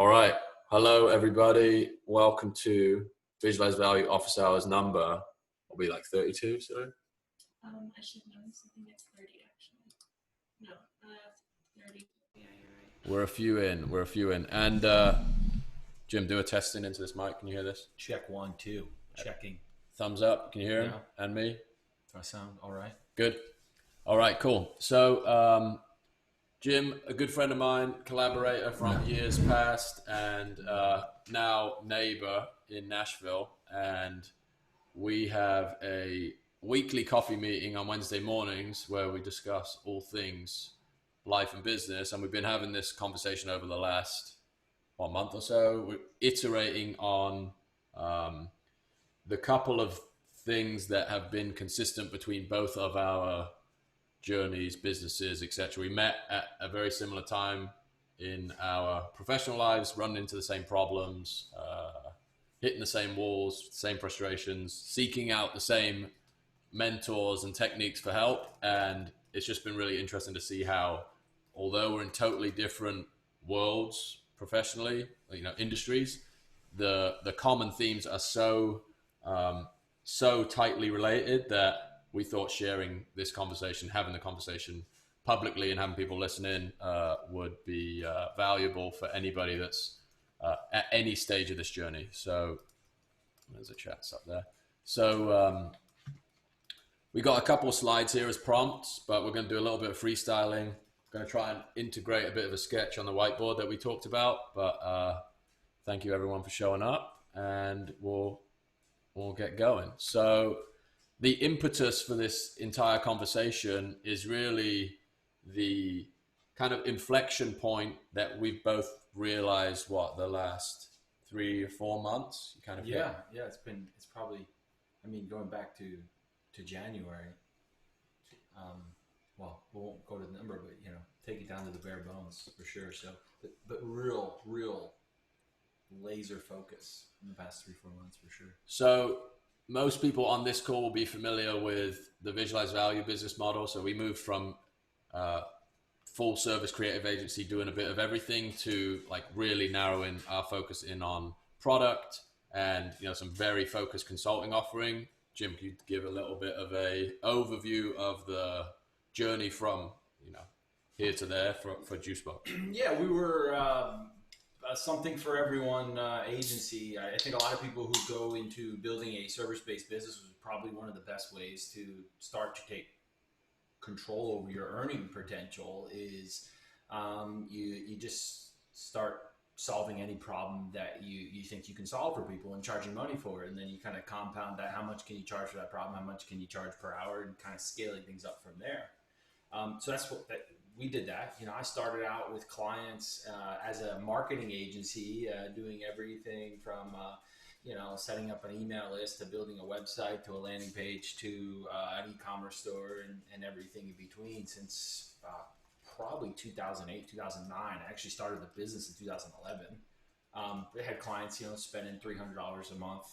All right. Hello, everybody. Welcome to Visualize Value Office Hours number. Will be like 32, sorry. I should know this. I think it's 30 actually. No, 30. Yeah, you're right. We're a few in. And Jim, do a testing into this mic. Can you hear this? Check 1, 2. Checking. Thumbs up. Can you hear him? Yeah. And me? Do I sound all right? Good. All right, cool. So, Jim, a good friend of mine, collaborator from years past, and now neighbor in Nashville. And we have a weekly coffee meeting on Wednesday mornings where we discuss all things life and business. And we've been having this conversation over the last month or so. We're iterating on the couple of things that have been consistent between both of our journeys, businesses, etc. We met at a very similar time in our professional lives, running into the same problems, hitting the same walls, same frustrations, seeking out the same mentors and techniques for help. And it's just been really interesting to see how, although we're in totally different worlds professionally, industries, the common themes are so tightly related that we thought sharing this conversation, having the conversation publicly and having people listen in would be valuable for anybody that's at any stage of this journey. So there's a chat up there. So we got a couple of slides here as prompts, but we're going to do a little bit of freestyling. Going to try and integrate a bit of a sketch on the whiteboard that we talked about, but thank you everyone for showing up, and we'll get going. So the impetus for this entire conversation is really the kind of inflection point that we've both realized the last 3 or 4 months. It's probably, going back to January. We won't go to the number, but take it down to the bare bones for sure. So, but real laser focus in the past 3-4 months for sure. So most people on this call will be familiar with the Visualize Value business model. So we moved from full service creative agency doing a bit of everything to like really narrowing our focus in on product and some very focused consulting offering. Jim, can you give a little bit of a overview of the journey from here to there for JuiceBox? Yeah, we were something for everyone agency. I think a lot of people who go into building a service-based business was probably one of the best ways to start to take control over your earning potential is you just start solving any problem that you think you can solve for people and charging money for it. And then you kind of compound that. How much can you charge for that problem? How much can you charge per hour? And kind of scaling things up from there. So that's what we did that. I started out with clients as a marketing agency, doing everything from setting up an email list to building a website to a landing page to an e-commerce store and everything in between since probably 2008, 2009. I actually started the business in 2011. They had clients, spending $300 a month,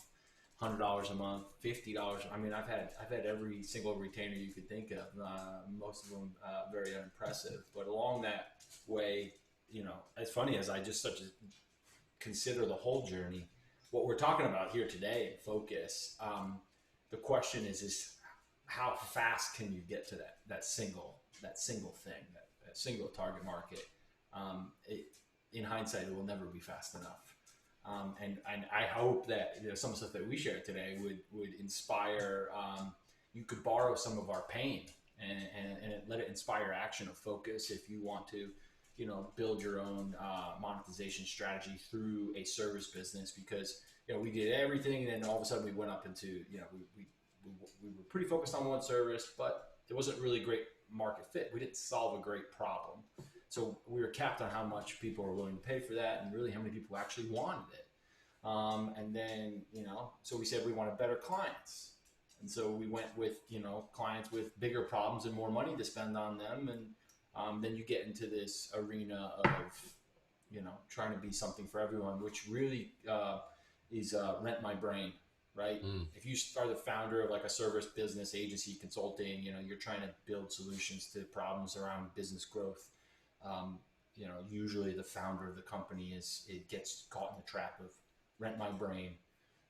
$100 a month, $50. I've had every single retainer you could think of. Most of them very unimpressive. But along that way, as funny as I just consider the whole journey, what we're talking about here today, focus. The question is how fast can you get to that single thing, that single target market? In hindsight, it will never be fast enough. And I hope that some of the stuff that we share today would inspire. You could borrow some of our pain and let it inspire action or focus if you want to, build your own monetization strategy through a service business. Because we did everything, and then all of a sudden we went up into we were pretty focused on one service, but it wasn't really great market fit. We didn't solve a great problem. So we were capped on how much people were willing to pay for that and really how many people actually wanted it. And then, so we said we wanted better clients. And so we went with, clients with bigger problems and more money to spend on them. And then you get into this arena of, trying to be something for everyone, which really is rent my brain, right? If you are the founder of like a service business agency consulting, you're trying to build solutions to problems around business growth. usually the founder of the company it gets caught in the trap of rent my brain.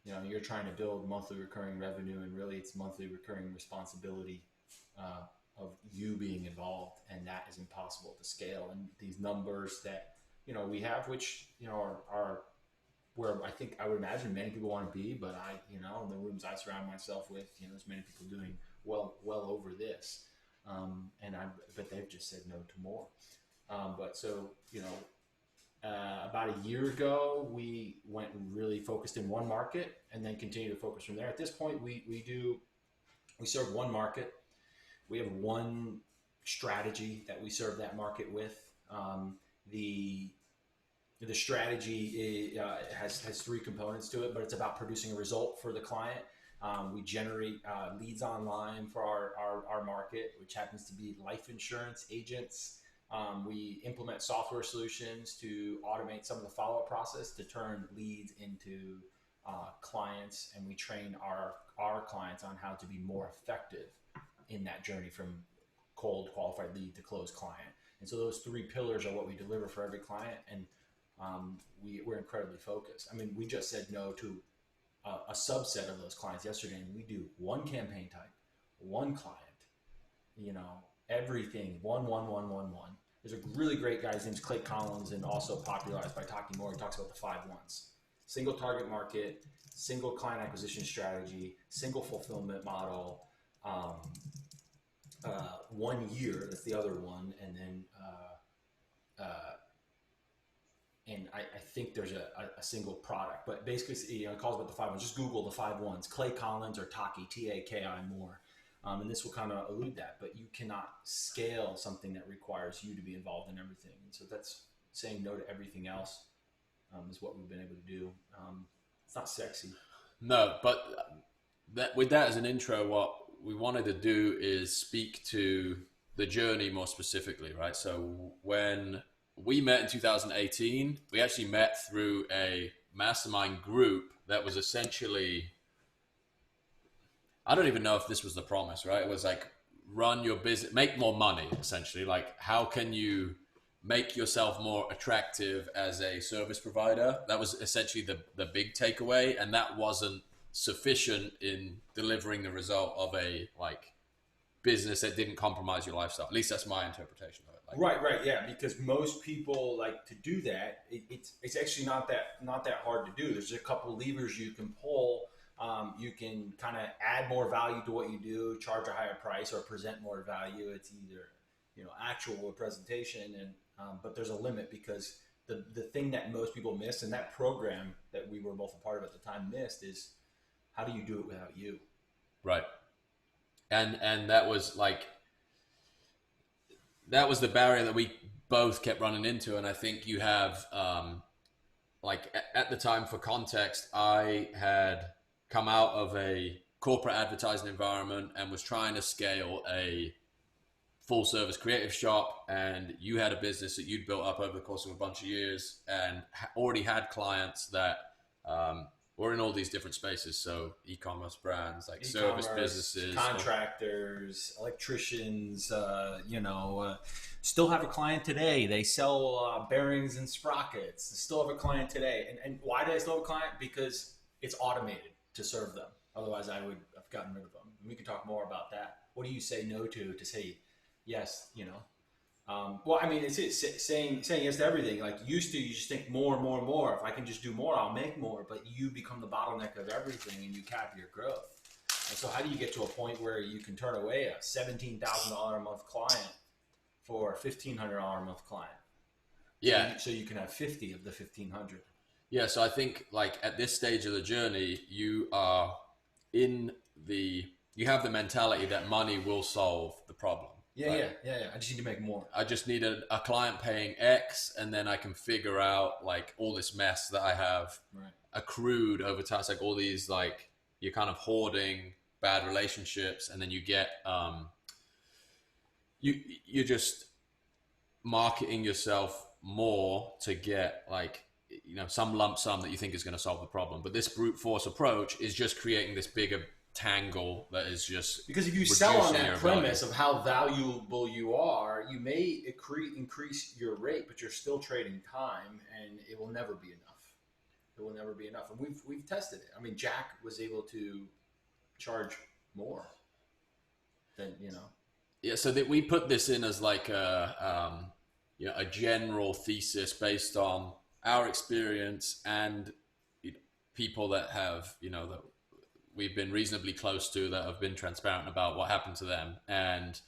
You're trying to build monthly recurring revenue, and really it's monthly recurring responsibility of you being involved, and that is impossible to scale. And these numbers that we have, which are where I would imagine many people want to be, but in the rooms I surround myself with, there's many people doing well over this, but they've just said no to more. About a year ago, we went and really focused in one market, and then continue to focus from there. At this point, we serve one market. We have one strategy that we serve that market with. The strategy has three components to it, but it's about producing a result for the client. We generate leads online for our market, which happens to be life insurance agents. We implement software solutions to automate some of the follow-up process to turn leads into clients, and we train our clients on how to be more effective in that journey from cold qualified lead to closed client. And so those three pillars are what we deliver for every client, and we're incredibly focused. I mean, we just said no to a subset of those clients yesterday, and we do one campaign type, one client, everything, one. There's a really great guy, his name's Clay Collins, and also popularized by Talking More. He talks about the 5 1s: single target market, single client acquisition strategy, single fulfillment model, 1 year, that's the other one, and then and I think there's a single product, but basically, it calls about the 5 1s. Just Google the 5 1s, Clay Collins or Taki, Taki Moore. And this will kind of elude that, but you cannot scale something that requires you to be involved in everything. And so that's saying no to everything else, is what we've been able to do. It's not sexy. No, but with that as an intro, what we wanted to do is speak to the journey more specifically, right? So when we met in 2018, we actually met through a mastermind group that was essentially, I don't even know if this was the promise, right? It was like, run your business, make more money, essentially. Like, how can you make yourself more attractive as a service provider? That was essentially the big takeaway. And that wasn't sufficient in delivering the result of a business that didn't compromise your lifestyle. At least that's my interpretation of it. Right. Yeah. Because most people like to do that. It's actually not that hard to do. There's a couple levers you can pull. You can kind of add more value to what you do, charge a higher price, or present more value. It's either, actual or presentation. And, but there's a limit, because the thing that most people miss, and that program that we were both a part of at the time missed, is how do you do it without you? Right. And that was that was the barrier that we both kept running into. And I think you have, at the time, for context, I had come out of a corporate advertising environment and was trying to scale a full service creative shop. And you had a business that you'd built up over the course of a bunch of years and already had clients that were in all these different spaces. So e-commerce brands, service businesses, contractors, electricians, still have a client today. They sell bearings and sprockets. Still have a client today. And why do I still have a client? Because it's automated to serve them. Otherwise, I would have gotten rid of them. And we can talk more about that. What do you say no to say yes? It's saying yes to everything. Like used to, you just think more and more and more. If I can just do more, I'll make more. But you become the bottleneck of everything, and you cap your growth. And so, how do you get to a point where you can turn away a $17,000 a month client for a $1,500 a month client? Yeah. So you can have 50 of the 1,500. Yeah, so I think at this stage of the journey, you are you have the mentality that money will solve the problem. Yeah. I just need to make more. I just need a client paying X, and then I can figure out all this mess that I have accrued over time. It's like all these you're kind of hoarding bad relationships, and then you get you're just marketing yourself more to get some lump sum that you think is going to solve the problem. But this brute force approach is just creating this bigger tangle that is just because if you sell on reducing that your premise value. of how valuable you are, you may increase your rate, but you're still trading time, and it will never be enough. It will never be enough, and we've tested it. I mean, Jack was able to charge more than Yeah, so that we put this in as like a general thesis based on our experience and people that have that we've been reasonably close to, that have been transparent about what happened to them. And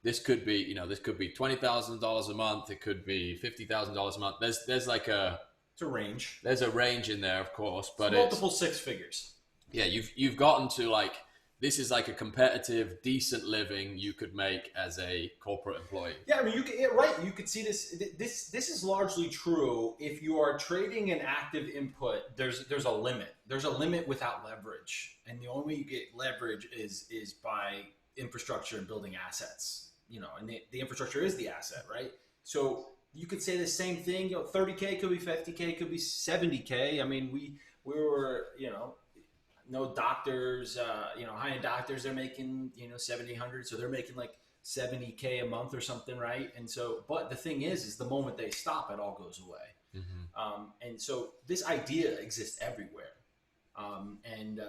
this could be $20,000 a month, it could be $50,000 a month. There's like it's a range. there's a range in there, of course, but It's multiple six figures. yeah, you've gotten to like, this is like a competitive, decent living you could make as a corporate employee. Yeah, I mean, right. You could see this. This is largely true if you are trading an active input. There's a limit. There's a limit without leverage, and the only way you get leverage is by infrastructure and building assets. And the infrastructure is the asset, right? So you could say the same thing. 30K could be 50K, could be 70K. I mean, we were no doctors, high-end doctors, they're making, 7,800. So they're making like 70K a month or something. Right. And so, but the thing is the moment they stop, it all goes away. Mm-hmm. And so this idea exists everywhere. And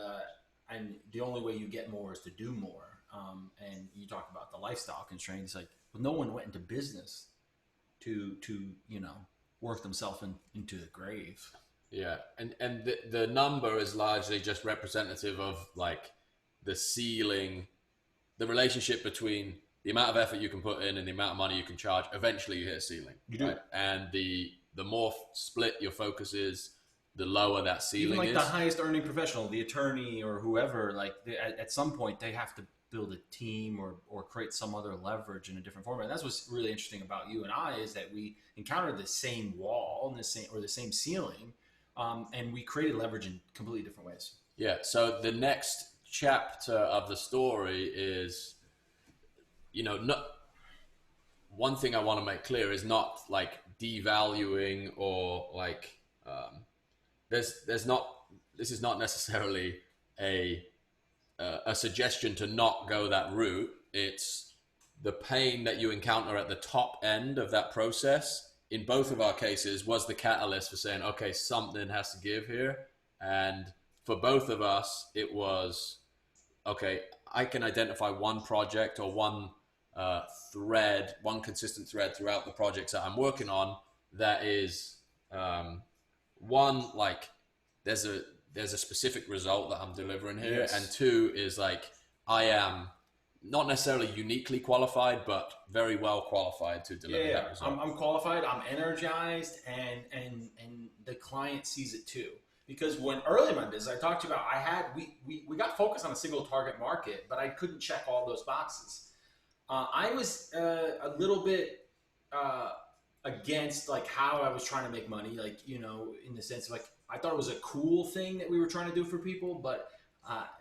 the only way you get more is to do more. And you talk about the lifestyle constraints, like, well, no one went into business to work themselves into the grave. Yeah, and the number is largely just representative of like the ceiling, the relationship between the amount of effort you can put in and the amount of money you can charge. Eventually you hit a ceiling. You do. Right? And the more split your focus is, the lower that ceiling Even like is. the highest earning professional, the attorney or whoever, like at some point they have to build a team or create some other leverage in a different format. And that's what's really interesting about you and I, is that we encountered the same wall and the same ceiling. And we created leverage in completely different ways. Yeah. So the next chapter of the story is, one thing I want to make clear is not like devaluing or like, this is not necessarily a suggestion to not go that route. It's the pain that you encounter at the top end of that process. In both of our cases, was the catalyst for saying, okay, something has to give here. And for both of us, it was, okay, I can identify one project or one thread, one consistent thread throughout the projects that I'm working on that is one, like there's a specific result that I'm delivering here. Yes. And two is like, I am not necessarily uniquely qualified, but very well qualified to deliver that result. I'm qualified. I'm energized, and the client sees it too. Because when early in my business, I talked about, we got focused on a single target market, but I couldn't check all those boxes. I was a little bit against like how I was trying to make money, like in the sense of like, I thought it was a cool thing that we were trying to do for people, but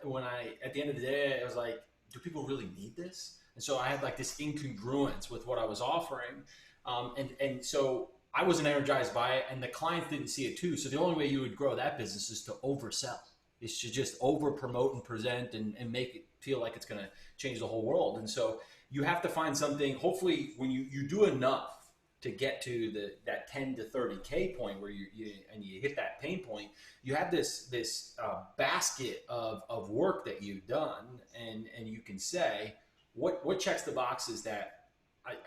when at the end of the day, I was like, do people really need this? And so I had like this incongruence with what I was offering. And so I wasn't energized by it, and the clients didn't see it too. So the only way you would grow that business is to oversell. Is to just over promote and present and make it feel like it's going to change the whole world. And so you have to find something, hopefully when you do enough to get to that 10 to 30K point where you hit that pain point, you have this basket of work that you've done, and you can say what checks the boxes that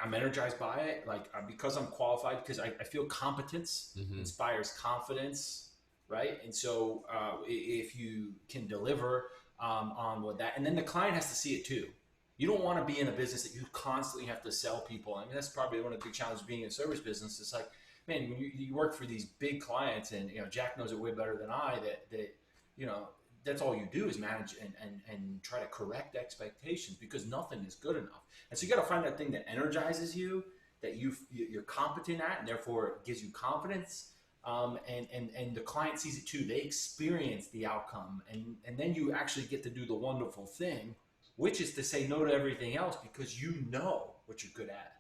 I'm energized by it, like because I'm qualified, because I feel competence inspires confidence, right? And so if you can deliver on what that, and then the client has to see it too. You don't want to be in a business that you constantly have to sell people. I mean, that's probably one of the big challenges of being in a service business. It's like, man, when you work for these big clients, and Jack knows it way better than I, that that's all you do is manage and try to correct expectations, because nothing is good enough. And so you got to find that thing that energizes you, that you're competent at, and therefore it gives you confidence. And the client sees it too. They experience the outcome, and then you actually get to do the wonderful thing, which is to say no to everything else, because you know what you're good at.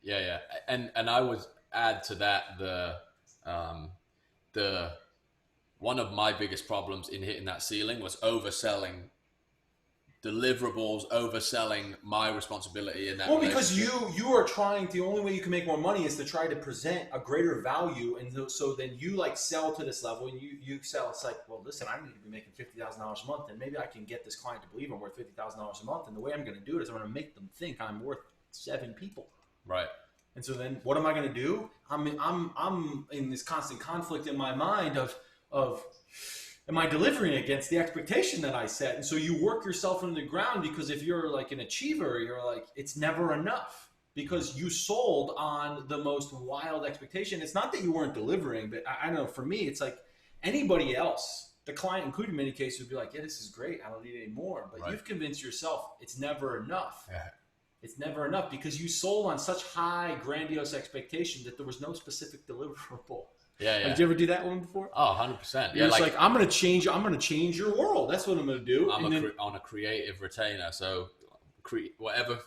Yeah. And I would add to that the one of my biggest problems in hitting that ceiling was overselling deliverables, overselling my responsibility in that. Well, because you are trying. The only way you can make more money is to try to present a greater value, and so then you like sell to this level, and you sell. It's like, well, listen, I need to be making $50,000 a month, and maybe I can get this client to believe I'm worth $50,000 a month. And the way I'm going to do it is I'm going to make them think I'm worth 7 people. Right. And so then, what am I going to do? I'm in this constant conflict in my mind of am I delivering against the expectation that I set? And so you work yourself into the ground, because if you're like an achiever, you're like, it's never enough because you sold on the most wild expectation. It's not that you weren't delivering, but I know for me, it's like anybody else, the client, including in many cases, would be like, yeah, this is great. I don't need any more. But you've convinced yourself it's never enough. Yeah. It's never enough because you sold on such high, grandiose expectation that there was no specific deliverable. Yeah. Did you ever do that one before? Oh, 100%. Yeah, it's like I'm gonna change your world. That's what I'm gonna do. I'm on a creative retainer, so whatever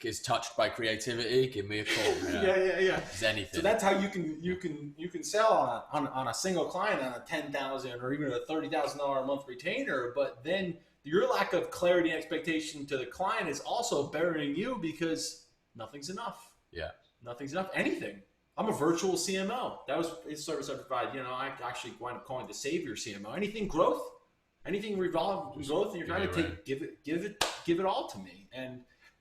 is touched by creativity, give me a call. Yeah. It's anything. So that's how you can sell on a single client on a $10,000 or even a $30,000 a month retainer. But then your lack of clarity and expectation to the client is also burying you because nothing's enough. Yeah, nothing's enough. Anything. I'm a virtual CMO. That was a service I provide. I actually wind up calling it the savior CMO. Anything growth, anything revolve growth, and you're trying to give it all to me.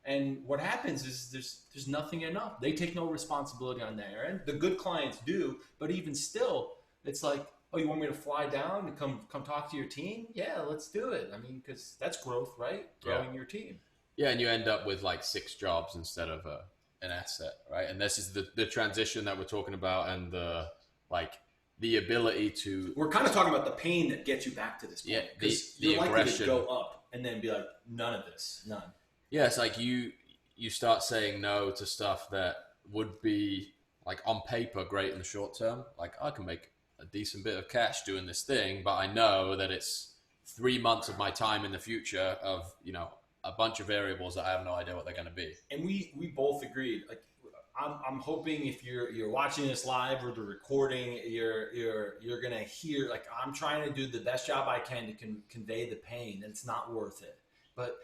And what happens is there's nothing enough. They take no responsibility on their end. The good clients do, but even still, it's like, oh, you want me to fly down and come talk to your team? Yeah, let's do it. I mean, because that's growth, right? Growing your team. Yeah, and you end up with like 6 jobs instead of an asset, right? And this is the transition that we're talking about, and the ability to. We're kind of talking about the pain that gets you back to this point. Yeah, the likely aggression. To go up and then be like, none of this, none. Yeah, it's like you start saying no to stuff that would be like on paper great in the short term. Like, I can make a decent bit of cash doing this thing, but I know that it's 3 months of my time in the future of a bunch of variables that I have no idea what they're going to be. And we both agreed. Like, I'm hoping if you're watching this live or the recording, you're gonna hear, like, I'm trying to do the best job I can to convey the pain, and it's not worth it. But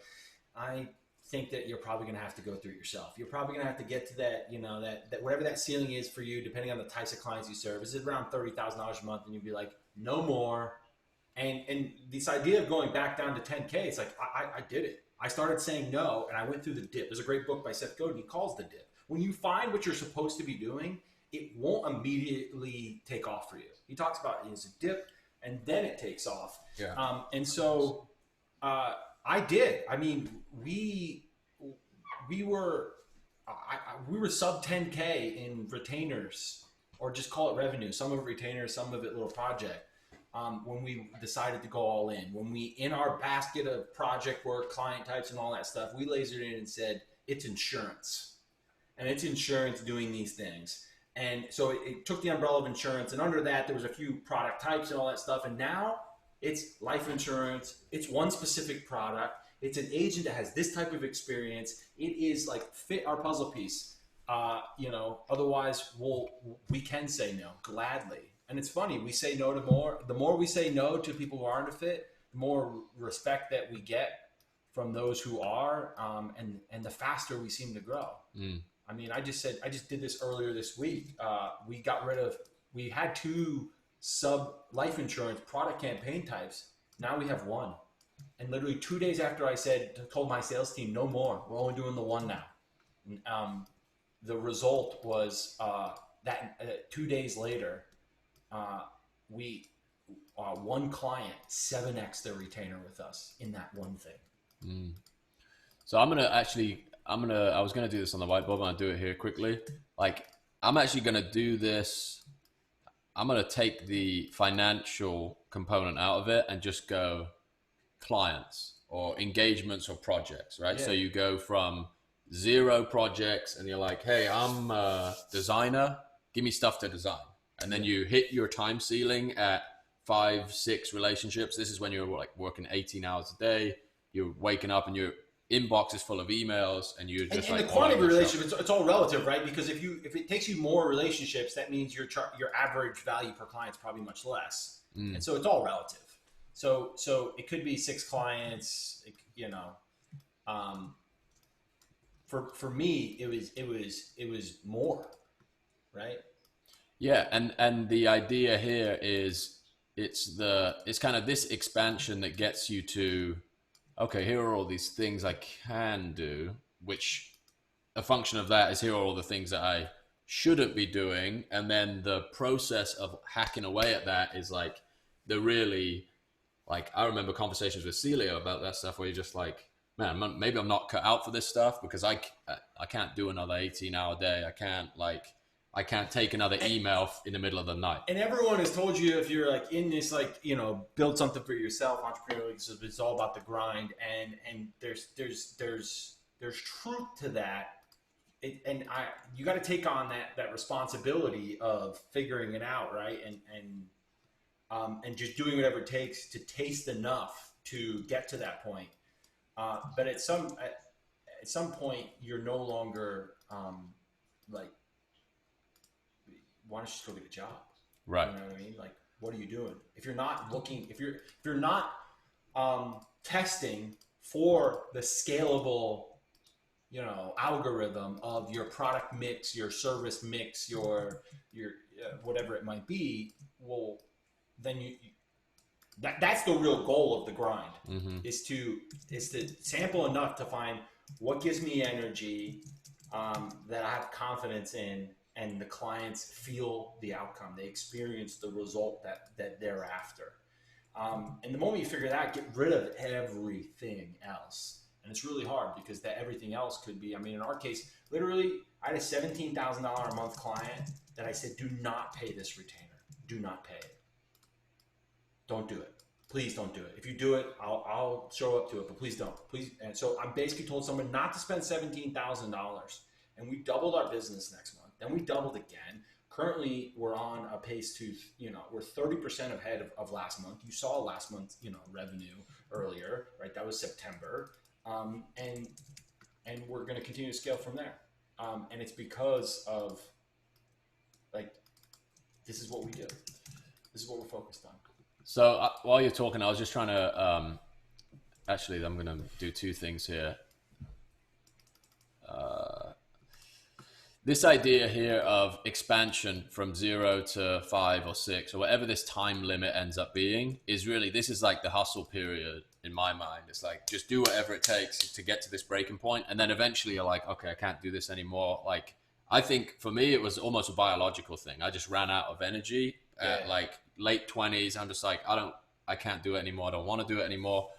I think that you're probably gonna have to go through it yourself. You're probably gonna have to get to that, that whatever that ceiling is for you, depending on the types of clients you serve. Is it around $30,000 a month, and you'd be like, no more. And this idea of going back down to 10K, it's like I did it. I started saying no, and I went through the dip. There's a great book by Seth Godin. He calls the dip. When you find what you're supposed to be doing, it won't immediately take off for you. He talks about it as a dip, and then it takes off. Yeah. And so I did. I mean, we were sub 10K in retainers, or just call it revenue. Some of it retainers, some of it little project. When we decided to go all in, in our basket of project work, client types, and all that stuff, we lasered in and said, it's insurance. And it's insurance doing these things. And so it took the umbrella of insurance, and under that, there was a few product types and all that stuff. And now it's life insurance. It's one specific product. It's an agent that has this type of experience. It is like fit our puzzle piece. Otherwise we can say no gladly. And it's funny, we say no to more. The more we say no to people who aren't a fit, the more respect that we get from those who are, and the faster we seem to grow. Mm. I mean, I just did this earlier this week. We had 2 sub life insurance product campaign types. Now we have 1. And literally 2 days after I told my sales team, no more, we're only doing the 1 now. And, the result was that 2 days later, one client 7x their retainer with us in that one thing. Mm. So I was gonna do this on the whiteboard, but I'll do it here quickly. Like, I'm actually gonna do this. I'm gonna take the financial component out of it and just go clients or engagements or projects, right? Yeah. So you go from 0 projects and you're like, hey, I'm a designer, give me stuff to design. And then you hit your time ceiling at 5-6 relationships. This is when you're like working 18 hours a day. You're waking up and your inbox is full of emails, and you're just and the quantity of relationships, it's all relative, right? Because if it takes you more relationships, that means your average value per client is probably much less. And so it's all relative. So it could be 6 clients, you know, for me, it was more, right? Yeah, and the idea here is it's kind of this expansion that gets you to, okay, here are all these things I can do, which a function of that is here are all the things that I shouldn't be doing, and then the process of hacking away at that is like the really, like, I remember conversations with Celio about that stuff where you're just like, man, maybe I'm not cut out for this stuff because I can't do another 18-hour day. I can't take another email in the middle of the night. And everyone has told you, if you're like in this, like, you know, build something for yourself, entrepreneurial, it's all about the grind, and there's truth to that. You got to take on that responsibility of figuring it out, right? And just doing whatever it takes to taste enough to get to that point. But at some point, you're no longer like, why don't you just go get a job? Right. You know what I mean? Like, what are you doing? If you're not looking, if you're not testing for the scalable, you know, algorithm of your product mix, your service mix, your whatever it might be, well, then that's the real goal of the grind, is to sample enough to find what gives me energy, that I have confidence in, and the clients feel the outcome. They experience the result that they're after. And the moment you figure that out, get rid of everything else. And it's really hard because that everything else could be, I mean, in our case, literally, I had a $17,000 a month client that I said, do not pay this retainer. Do not pay it. Don't do it. Please don't do it. If you do it, I'll show up to it, but please don't. Please. And so I basically told someone not to spend $17,000, and we doubled our business next month. Then we doubled again. Currently, we're on a pace to, you know, we're 30% ahead of last month. You saw last month's, you know, revenue earlier, right? That was September. And we're going to continue to scale from there. And it's because of, like, this is what we do. This is what we're focused on. So while you're talking, I was just trying to, actually, I'm going to do 2 things here. This idea here of expansion from 0 to 5 or 6 or whatever this time limit ends up being is really, this is like the hustle period in my mind. It's like, just do whatever it takes to get to this breaking point. And then eventually you're like, okay, I can't do this anymore. Like, I think for me, it was almost a biological thing. I just ran out of energy at like late 20s. I'm just like, I can't do it anymore. I don't want to do it anymore.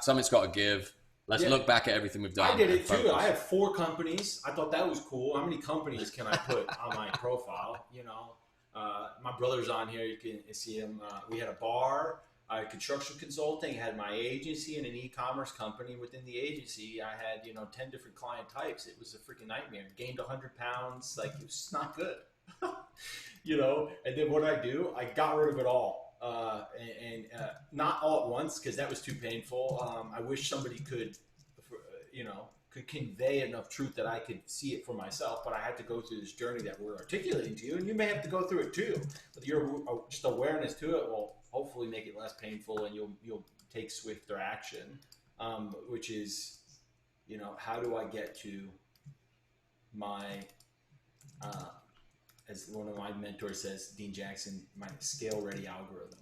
Something's got to give. Let's look back at everything we've done. I did it too. I had 4 companies. I thought that was cool. How many companies can I put on my profile? You know, my brother's on here. You can see him. We had a bar, construction consulting, had my agency, and an e-commerce company. Within the agency, I had, 10 different client types. It was a freaking nightmare. Gained 100 pounds. Like, it was not good. And then what I do, I got rid of it all. Not all at once, because that was too painful. I wish somebody could convey enough truth that I could see it for myself, but I had to go through this journey that we're articulating to you, and you may have to go through it too. But your just awareness to it will hopefully make it less painful, and you'll take swifter action, which is, how do I get to my as one of my mentors says, Dean Jackson, my scale ready algorithm.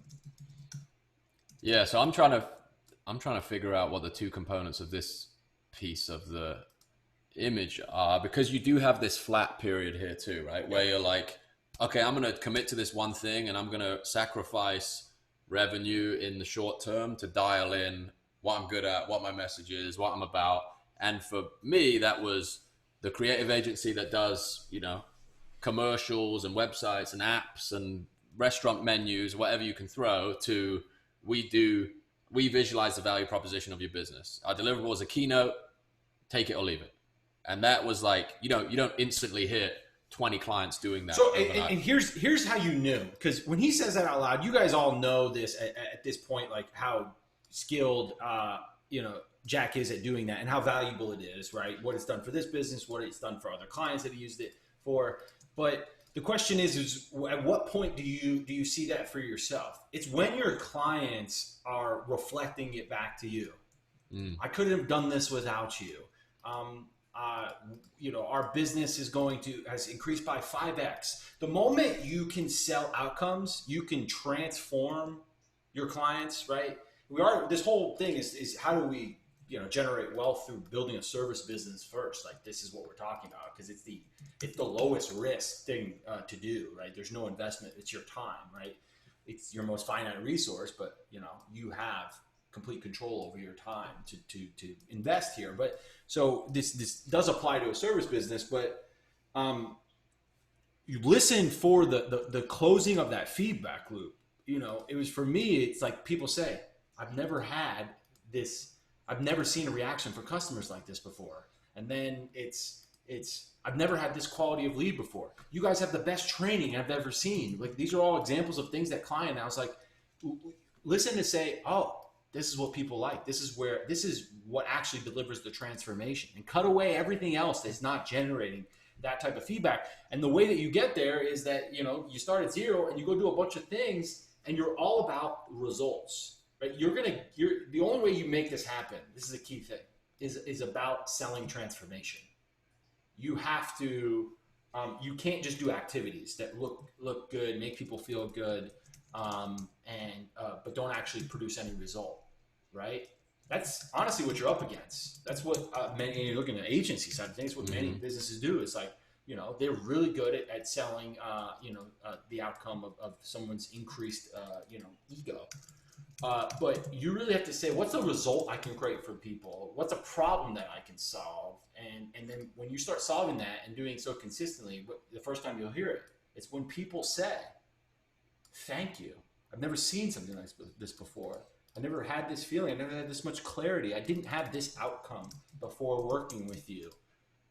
Yeah, so I'm trying to figure out what the 2 components of this piece of the image are, because you do have this flat period here too, right? Where you're like, okay, I'm going to commit to this one thing, and I'm going to sacrifice revenue in the short term to dial in what I'm good at, what my message is, what I'm about. And for me, that was the creative agency that does, commercials and websites and apps and restaurant menus, whatever you can throw, to we visualize the value proposition of your business. Our deliverable is a keynote, take it or leave it. And that was like, you don't instantly hit 20 clients doing that. So, and here's how you knew, because when he says that out loud, you guys all know this at this point, like how skilled, Jack is at doing that, and how valuable it is, right? What it's done for this business, what it's done for other clients that he used it for. But the question is at what point do you see that for yourself? It's when your clients are reflecting it back to you. I couldn't have done this without you. Our business has increased by 5x. The moment you can sell outcomes, you can transform your clients, right? This whole thing is how do we, generate wealth through building a service business first? Like, this is what we're talking about, because it's the lowest risk thing to do, right? There's no investment. It's your time, right? It's your most finite resource, but you have complete control over your time to invest here. But so this does apply to a service business, but you listen for the closing of that feedback loop. It was, for me, it's like people say, I've never seen a reaction for customers like this before. And then it's I've never had this quality of lead before. You guys have the best training I've ever seen. Like, these are all examples of things that client, I was like, listen to say, oh, this is what people like. This is what actually delivers the transformation, and cut away everything else that's not generating that type of feedback. And the way that you get there is that, you start at zero and you go do a bunch of things and you're all about results, right? The only way you make this happen, this is a key thing, is about selling transformation. You have to, you can't just do activities that look good, make people feel good, but don't actually produce any result, right? That's honestly what you're up against. That's what many, you're looking at the agency side of things, what many businesses do. It's like, they're really good at selling, the outcome of someone's increased, ego. But you really have to say, what's the result I can create for people? What's a problem that I can solve? And then when you start solving that and doing so consistently, the first time you'll hear it, it's when people say, thank you. I've never seen something like this before. I never had this feeling. I never had this much clarity. I didn't have this outcome before working with you.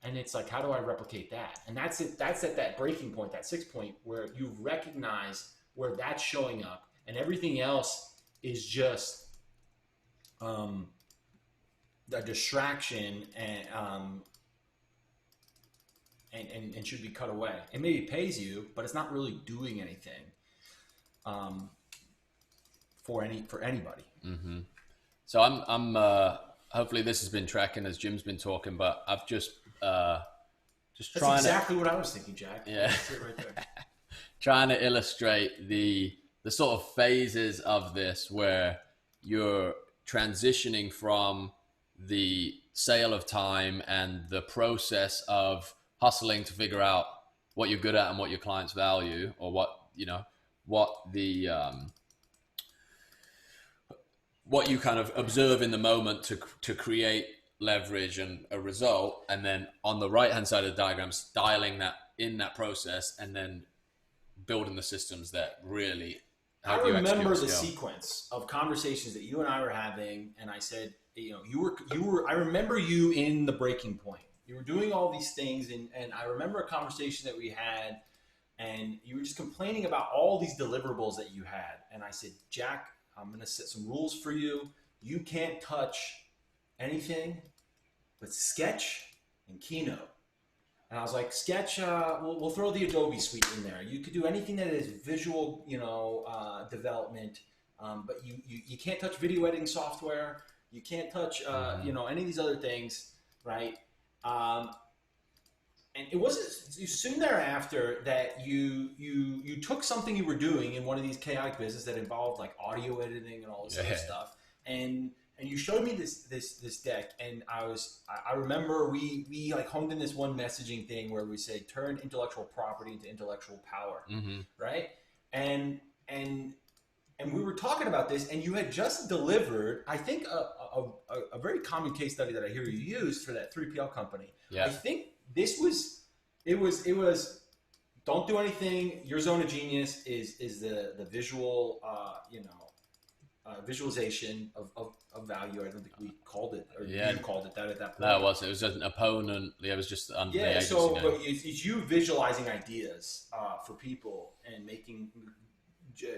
And it's like, how do I replicate that? And that's it. That's at that breaking point, that 6 point, where you recognize where that's showing up, and everything else is just a distraction and should be cut away. It maybe pays you, but it's not really doing anything for anybody. Mm-hmm. So I'm hopefully this has been tracking as Jim's been talking, but I've just trying. That's exactly what I was thinking, Jack. Yeah, right there. Trying to illustrate the sort of phases of this where you're transitioning from the sale of time and the process of hustling to figure out what you're good at and what your clients value, or what you kind of observe in the moment to create leverage and a result. And then on the right hand side of the diagram, styling that in that process, and then building the systems that really help you execute. I remember the sequence of conversations that you and I were having, and I said, I remember you in the breaking point. You were doing all these things, and I remember a conversation that we had, and you were just complaining about all these deliverables that you had. And I said, Jack, I'm going to set some rules for you. You can't touch anything but Sketch and Keynote. And I was like, Sketch, we'll throw the Adobe suite in there. You could do anything that is visual, development, but you can't touch video editing software. You can't touch, any of these other things, right? And it wasn't soon thereafter that you took something you were doing in one of these chaotic businesses that involved like audio editing and all this other stuff, and you showed me this deck, and I remember we like honed in this one messaging thing where we say turn intellectual property into intellectual power, right? And we were talking about this, and you had just delivered, I think, a very common case study that I hear you use for that 3PL company. Yeah. I think it was don't do anything. Your zone of genius is the visual, visualization of value. I don't think we called it, or you called it that at that point. No, it wasn't. It was just an opponent. Yeah, it was just under the agency so name. but it's you visualizing ideas for people and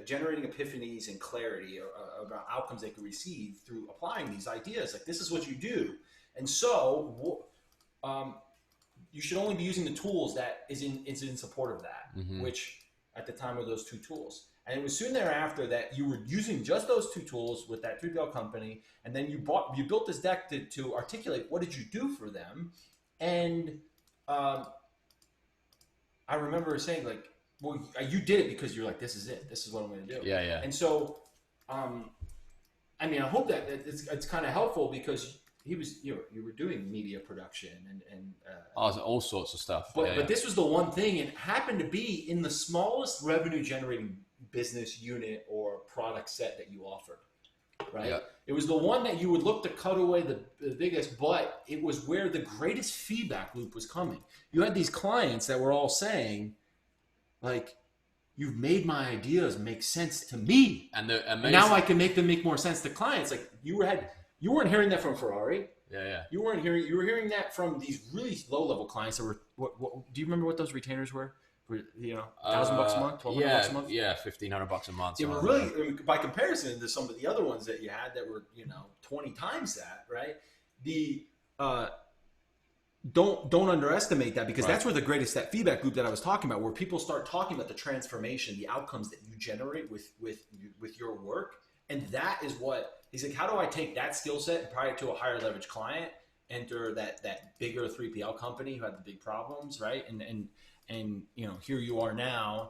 generating epiphanies and clarity about outcomes they could receive through applying these ideas. Like, this is what you do. And so you should only be using the tools that is in support of that, Mhm. which at the time were those 2 tools. And it was soon thereafter that you were using just those 2 tools with that 3PL company, and then you built this deck to articulate what did you do for them. And I remember saying like, well, you did it because you're like, this is it. This is what I'm going to do. Yeah, yeah. And so, I mean, I hope that it's kind of helpful because you were doing media production and all sorts of stuff. but this was the one thing, and it happened to be in the smallest revenue generating business unit or product set that you offered, right? Yeah. It was the one that you would look to cut away the biggest, but it was where the greatest feedback loop was coming. You had these clients that were all saying, like, you've made my ideas make sense to me. And the amazing, And now I can make them make more sense to clients. Like you weren't hearing that from Ferrari. yeah. You were hearing that from these really low level clients that were, what do you remember what those retainers were? $1,000 a month, $1,200 a month? Yeah, $1,500 a month. They were really, by comparison to some of the other ones that you had that were, 20 times that, right? The, don't underestimate that because that's where the greatest, that feedback loop that I was talking about, where people start talking about the transformation, the outcomes that you generate with your work. And that is what he's like, how do I take that skill set and apply it to a higher leverage client, enter that bigger 3PL company who had the big problems, right? And here you are now,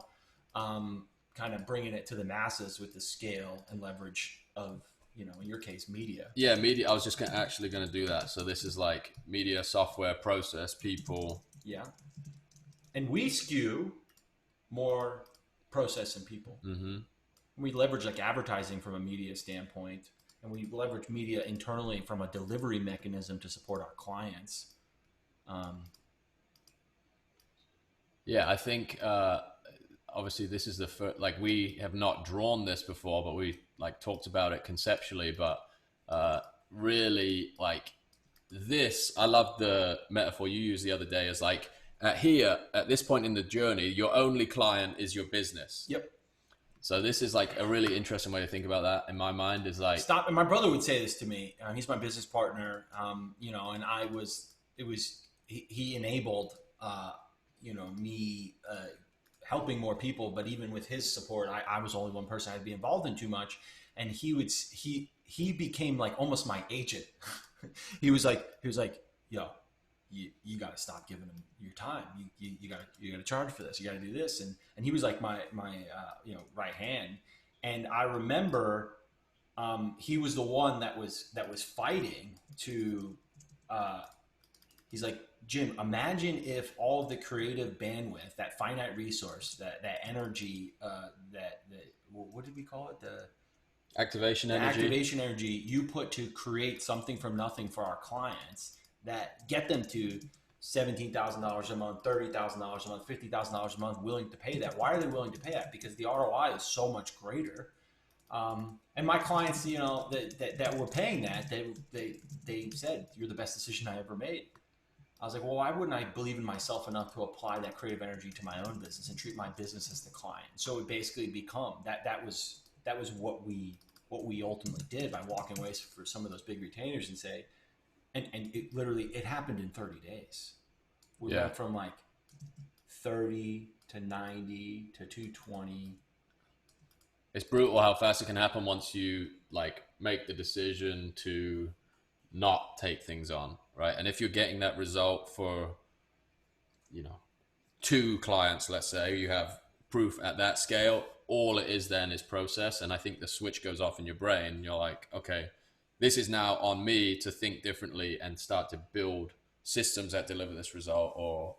kind of bringing it to the masses with the scale and leverage of, in your case, media. Yeah, media. I was just actually going to do that. So this is like media, software, process, people. Yeah. And we skew more process and people. Mm-hmm. We leverage like advertising from a media standpoint, and we leverage media internally from a delivery mechanism to support our clients. Yeah, I think obviously this is the first, like we have not drawn this before, but we like talked about it conceptually, but really like this, I love the metaphor you used the other day as like here at this point in the journey, your only client is your business. Yep. So this is like a really interesting way to think about that in my mind is like stop. And my brother would say this to me. He's my business partner. And he enabled, me helping more people, but even with his support, I was only one person I'd be involved in too much. And he became like almost my agent. he was like, yo, you got to stop giving him your time. You got to charge for this. You got to do this. And he was like my right hand. And I remember, he was the one that was fighting to, he's like, Jim, imagine if all of the creative bandwidth, that finite resource, that energy, what did we call it? The activation energy. Activation energy you put to create something from nothing for our clients that get them to $17,000 a month, $30,000 a month, $50,000 a month, willing to pay that. Why are they willing to pay that? Because the ROI is so much greater. And my clients, that were paying that, they said, you're the best decision I ever made. I was like, well, why wouldn't I believe in myself enough to apply that creative energy to my own business and treat my business as the client? So it basically become that was what we ultimately did by walking away for some of those big retainers and say, and it happened in 30 days. We went from like 30 to 90 to 220. It's brutal how fast it can happen once you like make the decision to not take things on, right? And if you're getting that result for, 2 clients, let's say, you have proof at that scale, all it is then is process. And I think the switch goes off in your brain. You're like, okay, this is now on me to think differently and start to build systems that deliver this result, or,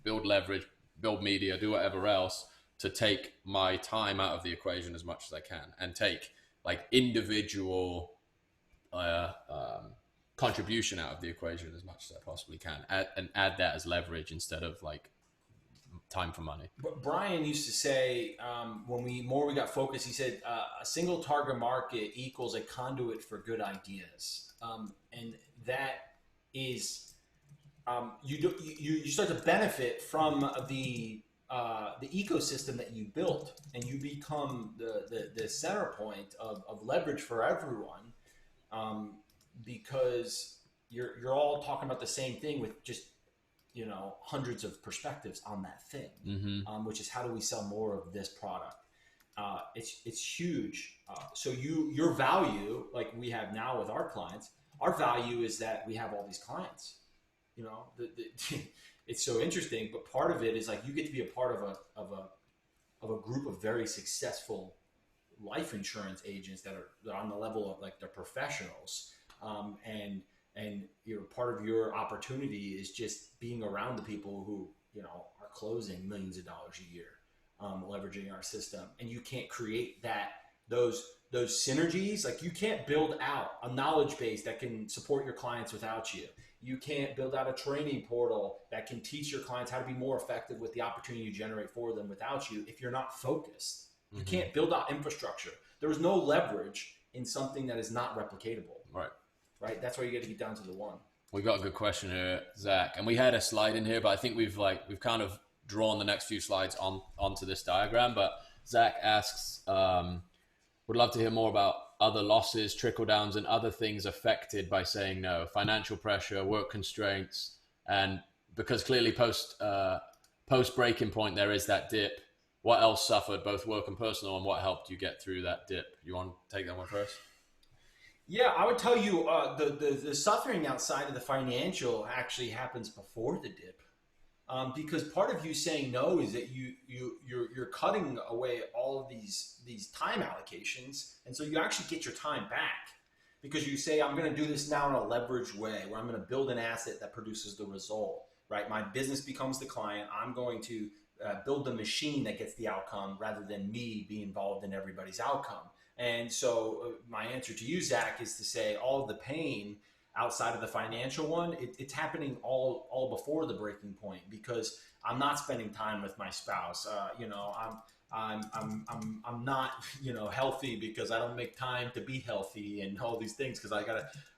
build leverage, build media, do whatever else to take my time out of the equation as much as I can and take like individual contribution out of the equation as much as I possibly can, and add that as leverage instead of like time for money. But Brian used to say, when we got focused, he said a single target market equals a conduit for good ideas, and that is you start to benefit from the ecosystem that you built, and you become the center point of leverage for everyone. Because you're all talking about the same thing with just hundreds of perspectives on that thing, which is how do we sell more of this product? It's huge. So your value, like we have now with our clients, our value is that we have all these clients. It's so interesting, but part of it is like you get to be a part of a group of very successful life insurance agents that are on the level of like they're professionals, and part of your opportunity is just being around the people who are closing millions of dollars a year, leveraging our system. And you can't create those synergies. Like you can't build out a knowledge base that can support your clients without you. You can't build out a training portal that can teach your clients how to be more effective with the opportunity you generate for them without you if you're not focused. You can't build out infrastructure. There is no leverage in something that is not replicatable. Right. That's why you got to get down to the one. We got a good question here, Zach, and we had a slide in here, but I think we've kind of drawn the next few slides onto this diagram. But Zach asks, would love to hear more about other losses, trickle downs, and other things affected by saying no, financial pressure, work constraints, and because clearly post breaking point there is that dip. What else suffered, both work and personal, and what helped you get through that dip? You want to take that one first? Yeah, I would tell you the suffering outside of the financial actually happens before the dip, because part of you saying no is that you're cutting away all of these time allocations, and so you actually get your time back because you say I'm going to do this now in a leveraged way where I'm going to build an asset that produces the result. Right, my business becomes the client. I'm going to build the machine that gets the outcome rather than me be involved in everybody's outcome. And so my answer to you, Zach, is to say all of the pain outside of the financial one, it's happening all before the breaking point because I'm not spending time with my spouse. I'm not healthy because I don't make time to be healthy and all these things because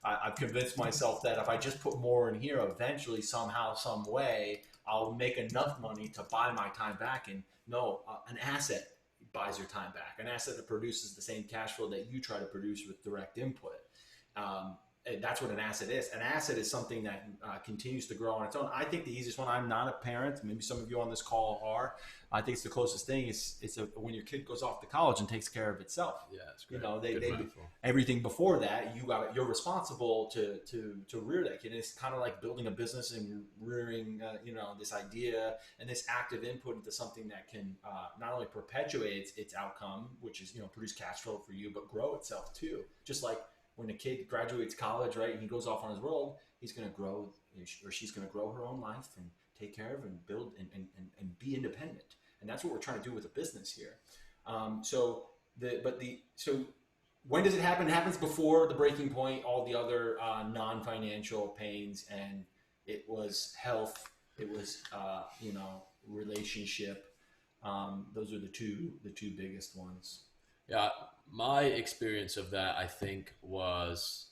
I've convinced myself that if I just put more in here, eventually somehow, some way, I'll make enough money to buy my time back. And no, an asset buys your time back. An asset that produces the same cash flow that you try to produce with direct input. And that's what an asset is. An asset is something that continues to grow on its own. I think the easiest one, I'm not a parent. Maybe some of you on this call are. I think it's the closest thing is when your kid goes off to college and takes care of itself. Yeah, it's great. They everything before that, you're responsible to rear that kid. And it's kind of like building a business and rearing, this idea and this active input into something that can not only perpetuate its outcome, which is, produce cash flow for you, but grow itself too. Just like when a kid graduates college, right, and he goes off on his world, he's going to grow, or she's going to grow her own life and take care of and build and be independent. And that's what we're trying to do with a business here. So when does it happen? It happens before the breaking point, all the other non-financial pains, and it was health, it was relationship. Those are the two biggest ones. Yeah, my experience of that, I think, was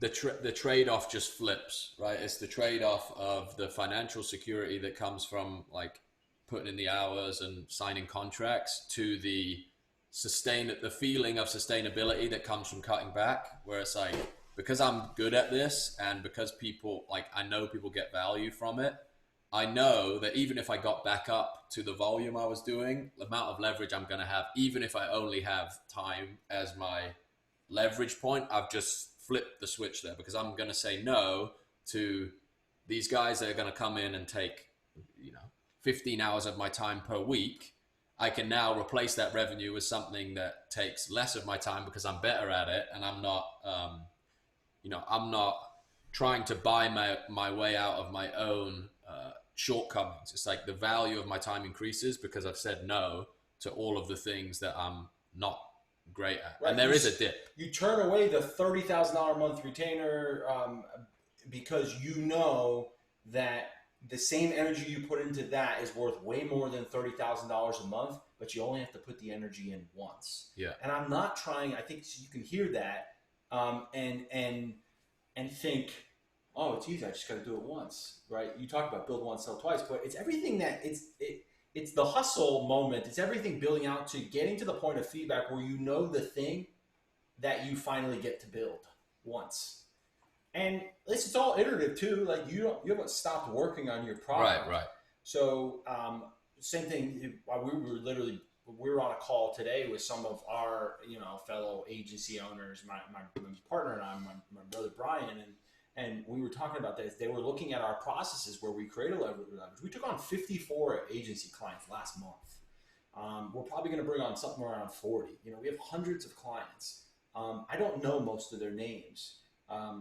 the trade-off just flips, right? It's the trade-off of the financial security that comes from like putting in the hours and signing contracts to the feeling of sustainability that comes from cutting back, where it's like, because I'm good at this and because I know people get value from it, I know that even if I got back up to the volume I was doing, the amount of leverage I'm going to have, even if I only have time as my leverage point, I've just flipped the switch there because I'm going to say no to these guys that are going to come in and take, 15 hours of my time per week. I can now replace that revenue with something that takes less of my time because I'm better at it. And I'm not, I'm not trying to buy my way out of my own shortcomings. It's like the value of my time increases because I've said no to all of the things that I'm not great at. Right. And there is a dip. You turn away the $30,000 a month retainer because you know that the same energy you put into that is worth way more than $30,000 a month, but you only have to put the energy in once. Yeah. And I'm not trying, I think you can hear that and think, oh, it's easy. I just got to do it once, right? You talk about build once, sell twice, but it's everything that it's the hustle moment. It's everything building out to getting to the point of feedback where you know the thing that you finally get to build once. And it's all iterative too. Like you haven't stopped working on your product. Right. So same thing. We were on a call today with some of our fellow agency owners, my partner and I, my brother Brian, and we were talking about this. They were looking at our processes where we create a leverage. We took on 54 agency clients last month. We're probably going to bring on something around 40. We have hundreds of clients. I don't know most of their names. I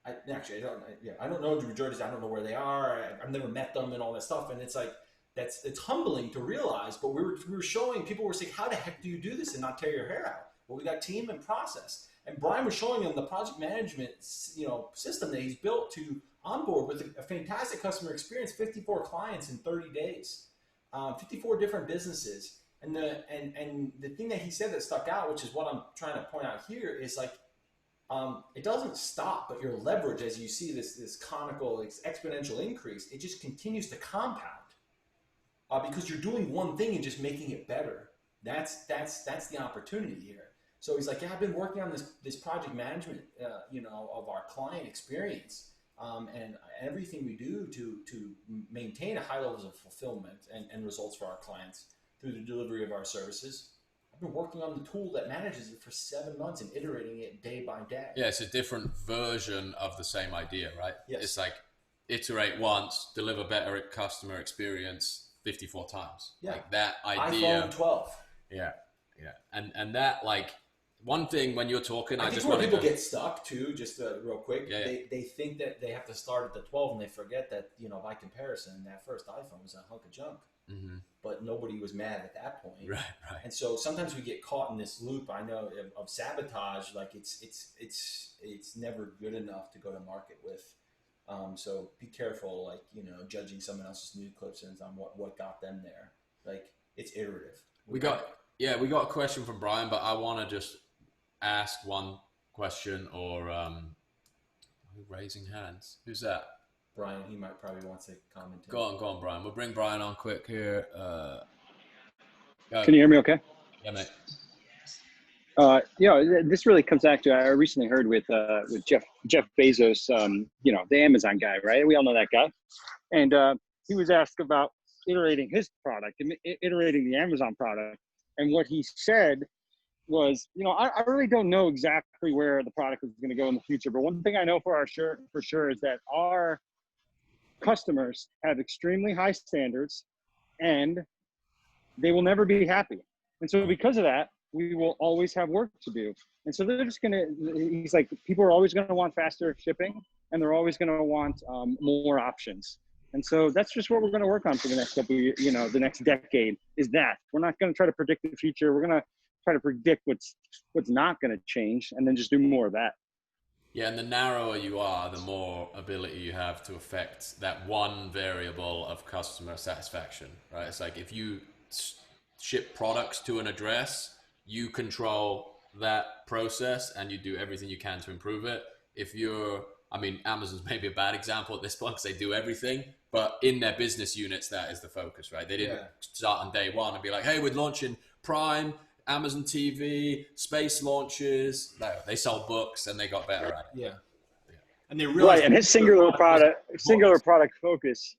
don't know the majority. I don't know where they are. I've never met them and all that stuff. And it's like, it's humbling to realize, but we were showing, people were saying, how the heck do you do this and not tear your hair out? Well, we got team and process. And Brian was showing them the project management, system that he's built to onboard with a fantastic customer experience, 54 clients in 30 days, 54 different businesses. And the thing that he said that stuck out, which is what I'm trying to point out here, is like, it doesn't stop, but your leverage, as you see this conical, exponential increase, it just continues to compound because you're doing one thing and just making it better. That's the opportunity here. So he's like, yeah, I've been working on this project management, of our client experience, and everything we do to maintain a high levels of fulfillment and results for our clients through the delivery of our services. I've been working on the tool that manages it for 7 months and iterating it day by day. Yeah, it's a different version of the same idea, right? Yes. It's like iterate once, deliver better customer experience 54 times. Yeah. Like that idea. iPhone 12. Yeah. And that, like, one thing when you're talking, I just think where wanted people to get stuck too, just real quick, Yeah. they think that they have to start at the 12 and they forget that, by comparison, that first iPhone was a hunk of junk. Mm-hmm. But nobody was mad at that point. Right. And so sometimes we get caught in this loop, I know, of sabotage. Like it's never good enough to go to market with. So be careful, like, judging someone else's news clips and on what got them there. Like, it's iterative. We got a question from Brian, but I want to just ask one question or raising hands. Who's that? Brian, he might probably want to comment. Go on, Brian. We'll bring Brian on quick here. Can you hear me okay? Yeah, mate. This really comes back to, I recently heard with Jeff Bezos, the Amazon guy, right? We all know that guy. And he was asked about iterating his product, iterating the Amazon product. And what he said was, I really don't know exactly where the product is going to go in the future. But one thing I know for sure is that our customers have extremely high standards and they will never be happy. And so because of that, we will always have work to do. And so they're just he's like, people are always going to want faster shipping and they're always going to want more options. And so that's just what we're going to work on for the next couple of years, the next decade is that. We're not going to try to predict the future. We're going to try to predict what's not going to change and then just do more of that. Yeah, and the narrower you are, the more ability you have to affect that one variable of customer satisfaction, right? It's like if you ship products to an address, you control that process and you do everything you can to improve it. Amazon's maybe a bad example at this point because they do everything, but in their business units, that is the focus, right? They didn't start on day one and be like, hey, we're launching Prime, Amazon TV, space launches. No, they sold books and they got better at it. Yeah. And they realized and his singular product focus.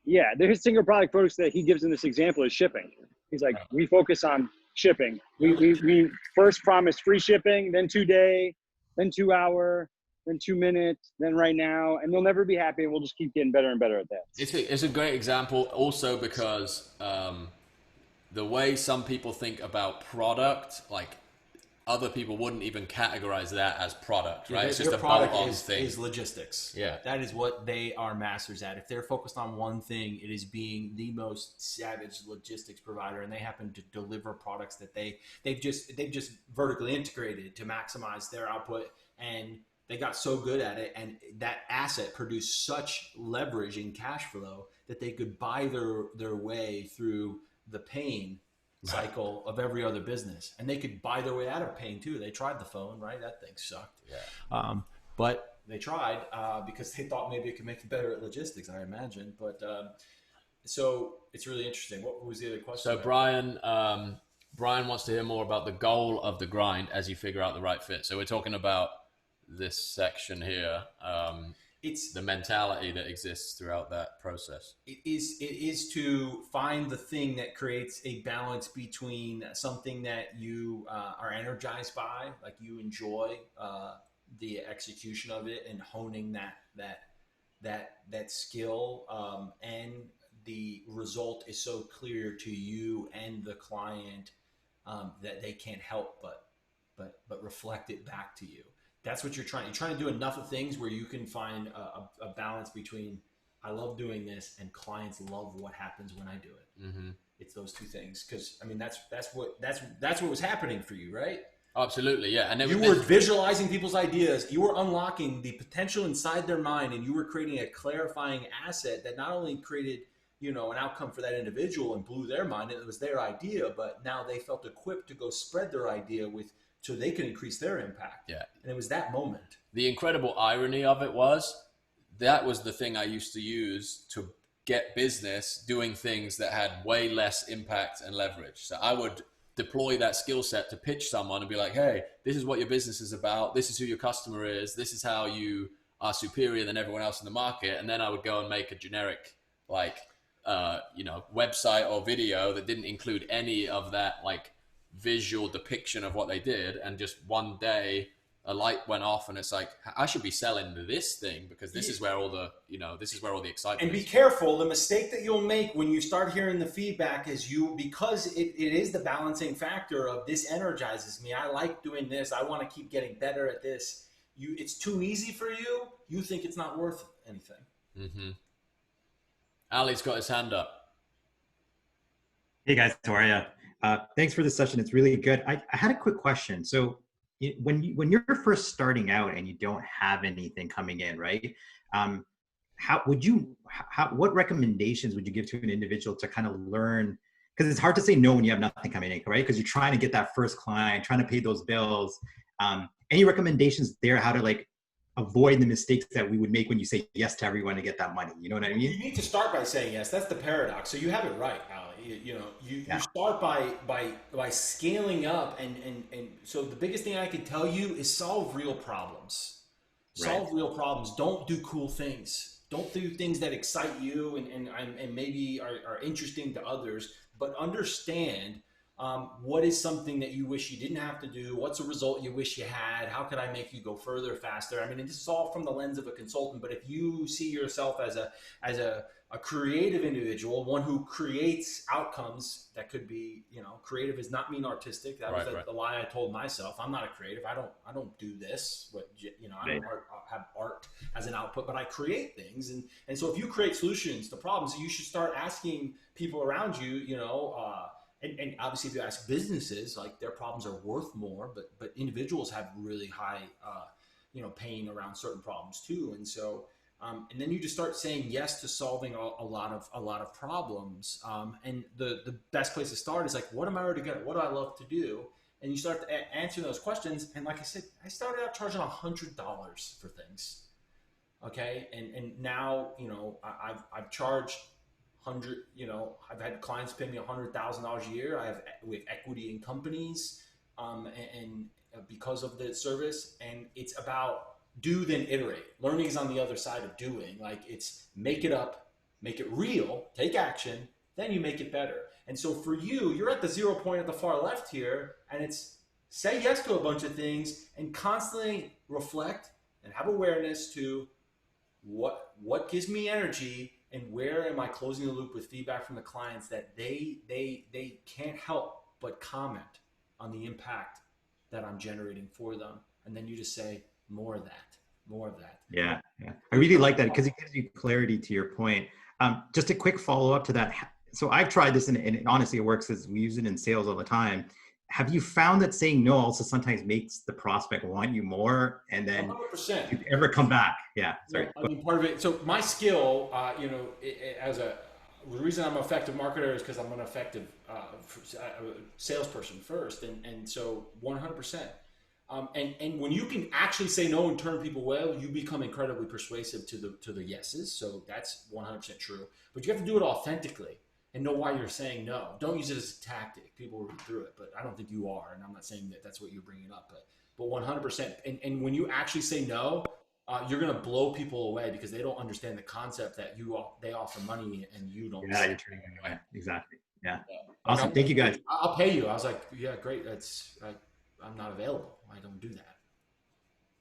Yeah, his single product focus that he gives in this example is shipping. He's like, we focus on shipping. We first promised free shipping, then 2-day, then 2-hour, then 2-minute, then right now, and they'll never be happy. And we'll just keep getting better and better at that. It's a great example also because the way some people think about product, like other people wouldn't even categorize that as product, right? It's just a bolt-on thing. Is logistics. Yeah. That is what they are masters at. If they're focused on one thing, it is being the most savage logistics provider, and they happen to deliver products that they've just vertically integrated to maximize their output, and they got so good at it, and that asset produced such leverage in cash flow that they could buy their way through the pain cycle of every other business, and they could buy their way out of pain too. They tried the phone, right? That thing sucked. Yeah. But they tried because they thought maybe it could make them better at logistics, I imagine. But so it's really interesting. What was the other question? So Brian wants to hear more about the goal of the grind as you figure out the right fit. So we're talking about this section here. It's the mentality that exists throughout that process. It is to find the thing that creates a balance between something that you are energized by, like you enjoy the execution of it and honing that skill, and the result is so clear to you and the client that they can't help but reflect it back to you. That's what you're trying to do enough of things where you can find a balance between I love doing this and clients love what happens when I do it. Mm-hmm. It's those two things. Cause I mean, that's what was happening for you, right? Absolutely. Yeah. And then you were visualizing people's ideas. You were unlocking the potential inside their mind, and you were creating a clarifying asset that not only created, an outcome for that individual and blew their mind, and it was their idea, but now they felt equipped to go spread their idea so they could increase their impact. Yeah. And it was that moment. The incredible irony of it was that was the thing I used to use to get business doing things that had way less impact and leverage. So I would deploy that skill set to pitch someone and be like, hey, this is what your business is about. This is who your customer is. This is how you are superior than everyone else in the market. And then I would go and make a generic, website or video that didn't include any of that, visual depiction of what they did. And just one day a light went off and it's like, I should be selling this thing because this is where all the, this is where all the excitement and be is. Careful. The mistake that you'll make when you start hearing the feedback is because it is the balancing factor of this energizes me. I like doing this. I want to keep getting better at this. It's too easy for you. You think it's not worth anything. Mm-hmm. Ali's got his hand up. Hey guys, how are you? Thanks for this session. It's really good. I had a quick question. So when you're first starting out and you don't have anything coming in, right? What recommendations would you give to an individual to kind of learn? Because it's hard to say no when you have nothing coming in, right? Because you're trying to get that first client, trying to pay those bills. Any recommendations there how to avoid the mistakes that we would make when you say yes to everyone to get that money? You know what I mean? You need to start by saying yes. That's the paradox. So you have it right, Ali. You start by scaling up, and so the biggest thing I can tell you is solve real problems. Solve real problems. Don't do cool things. Don't do things that excite you and maybe are interesting to others, but understand what is something that you wish you didn't have to do? What's a result you wish you had? How could I make you go further, faster? I mean, this is all from the lens of a consultant, but if you see yourself as a creative individual, one who creates outcomes that could be, creative does not mean artistic. That was the lie I told myself. I'm not a creative. I don't do this. I don't have art as an output, but I create things. And so if you create solutions to problems, you should start asking people around you, and obviously if you ask businesses, their problems are worth more, but individuals have really high, pain around certain problems too. And so, and then you just start saying yes to solving a lot of problems. And the best place to start is what am I already good at? What do I love to do? And you start answering those questions. And like I said, I started out charging $100 for things. Okay. And now, I've charged I've had clients pay me $100,000 a year. we have equity in companies, and because of the service, and it's about do then iterate. Learning is on the other side of doing. It's make it up, make it real, take action, then you make it better. And so for you, you're at the 0 point at the far left here, and it's say yes to a bunch of things and constantly reflect and have awareness to what gives me energy. And where am I closing the loop with feedback from the clients that they can't help but comment on the impact that I'm generating for them? And then you just say more of that. Yeah. I really like that because it gives you clarity to your point. Just a quick follow up to that. So I've tried this and honestly, it works as we use it in sales all the time. Have you found that saying no also sometimes makes the prospect want you more, and then 100%. you ever come back? Yeah, sorry. I mean, part of it. So my skill, the reason I'm an effective marketer is because I'm an effective salesperson first, and so 100%. And when you can actually say no and turn people away, you become incredibly persuasive to the yeses. So that's 100% true. But you have to do it authentically and know why you're saying no. Don't use it as a tactic. People will read through it, but I don't think you are. And I'm not saying that that's what you're bringing up, but but 100%. And when you actually say no, you're going to blow people away because they don't understand the concept that they offer money and you don't. Yeah, you're turning them away. Exactly. Yeah. Yeah. Awesome. Thank you, guys. I'll pay you. I was like, yeah, great. I'm not available. I don't do that.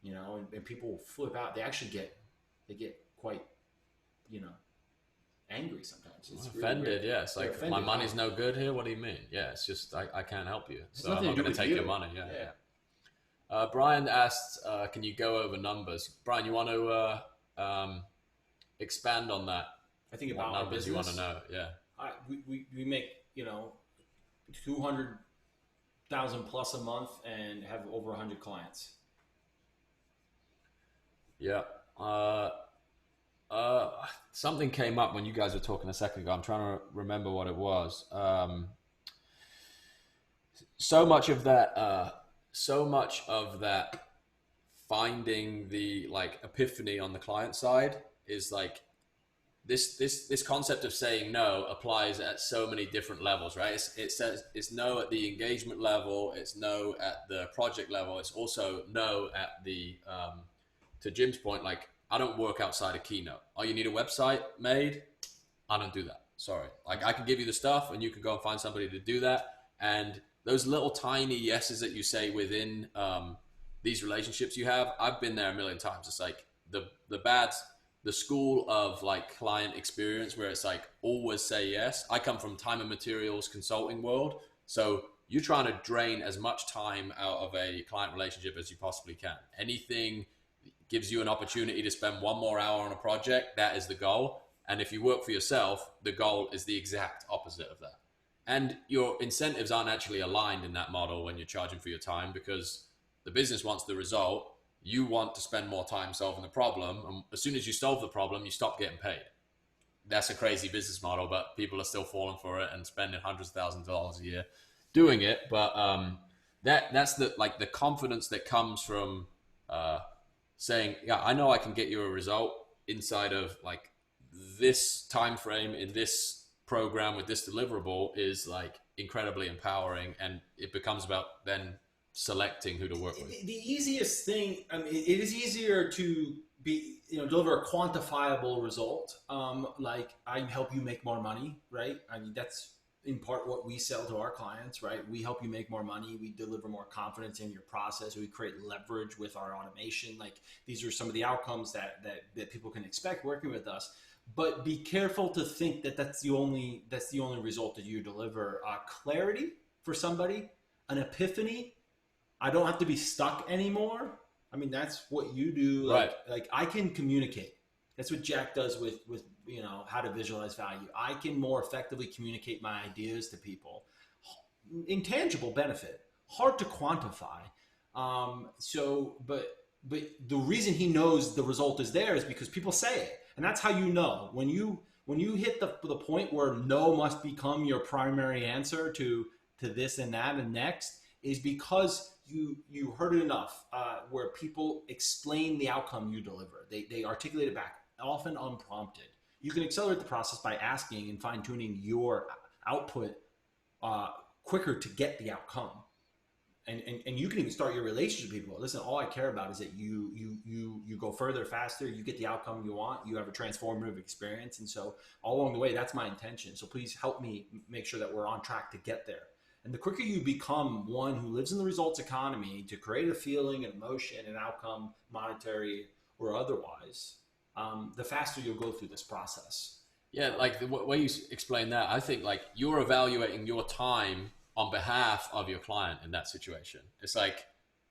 You know, and people flip out. They get quite, you know, angry sometimes. It's offended. really yeah. It's like, offended. my money's no good here. What do you mean? Yeah. It's just, I can't help you. So I'm nothing not to do going with to take you. your money. Yeah. Yeah. Brian asked, can you go over numbers? Brian, you want to expand on that? I think What about our numbers you want to business. know? Yeah. We make, you know, 200,000 plus a month and have over 100 clients. Yeah. Something came up when you guys were talking a second ago. I'm trying to remember what it was. So much of that finding the like epiphany on the client side is like this concept of saying no applies at so many different levels, right? It says it's no at the engagement level, it's no at the project level, it's also no at the to Jim's point, like I don't work outside of Keynote. Oh, you need a website made? I don't do that. Sorry. Like I can give you the stuff and you can go and find somebody to do that. And those little tiny yeses that you say within these relationships you have, I've been there a million times. It's like the school of like client experience where it's like always say yes. I come from time and materials consulting world. So you're trying to drain as much time out of a client relationship as you possibly can. Anything gives you an opportunity to spend one more hour on a project, that is the goal. And if you work for yourself, the goal is the exact opposite of that. And your incentives aren't actually aligned in that model when you're charging for your time because the business wants the result. You want to spend more time solving the problem. And as soon as you solve the problem, you stop getting paid. That's a crazy business model, but people are still falling for it and spending hundreds of thousands of dollars a year doing it. But that's the confidence that comes from saying, yeah, I know I can get you a result inside of like this time frame in this program with this deliverable is like incredibly empowering, and it becomes about then selecting who to work with. The easiest thing, I mean, it is easier to be, you know, deliver a quantifiable result. Like I help you make more money, right? I mean, that's in part what we sell to our clients, right? We help you make more money. We deliver more confidence in your process. We create leverage with our automation. Like these are some of the outcomes that people can expect working with us. But be careful to think that that's the only result that you deliver. Clarity for somebody, an epiphany. I don't have to be stuck anymore. I mean, that's what you do. Right. Like I can communicate. That's what Jack does with you know, how to visualize value. I can more effectively communicate my ideas to people. Intangible benefit, hard to quantify. But the reason he knows the result is there is because people say it. And that's how you know. When you hit the point where no must become your primary answer to this and that and next, is because you heard it enough where people explain the outcome you deliver. They articulate it back, often unprompted. You can accelerate the process by asking and fine-tuning your output quicker to get the outcome. And you can even start your relationship with people. Listen, all I care about is that you go further, faster, you get the outcome you want, you have a transformative experience. And so all along the way, that's my intention. So please help me make sure that we're on track to get there. And the quicker you become one who lives in the results economy to create a feeling, an emotion, an outcome, monetary or otherwise, the faster you'll go through this process. Yeah, like the way you explain that, I think like you're evaluating your time on behalf of your client in that situation. It's like,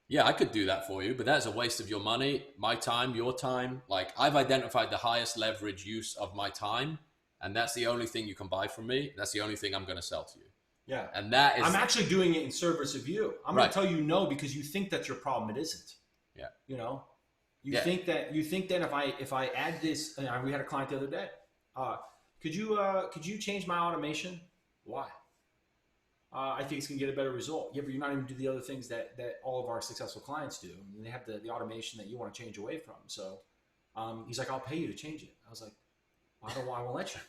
yeah, I could do that for you, but that's a waste of your money, my time, your time. Like I've identified the highest leverage use of my time, and that's the only thing you can buy from me. That's the only thing I'm going to sell to you. Yeah. And that is, I'm actually doing it in service of you. I'm Right. going to tell you no because you think that's your problem. It isn't. Yeah. You know, Yeah. think that if I add this, we had a client the other day. Could you change my automation? Why? I think it's going to get a better result. Yeah, but you're not even do the other things that all of our successful clients do. I mean, they have the automation that you want to change away from. So he's like, I'll pay you to change it. I was like, well, I won't let you.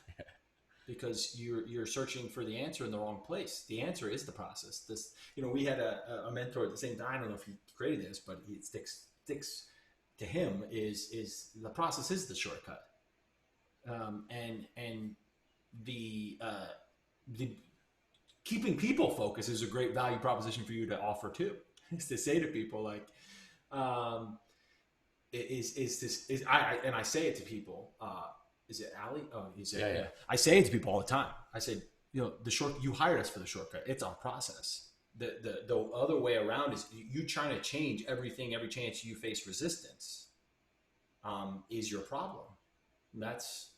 because you're searching for the answer in the wrong place. The answer is the process. We had a mentor at the same time. I don't know if he created this, but it sticks to him is the process is the shortcut. And the keeping people focused is a great value proposition for you to offer too. Is to say to people like, I say it to people. Is it Ali? Oh, you say yeah. I say it to people all the time. I said, you hired us for the shortcut. It's our process. The other way around is you trying to change everything every chance you face resistance. Is your problem. That's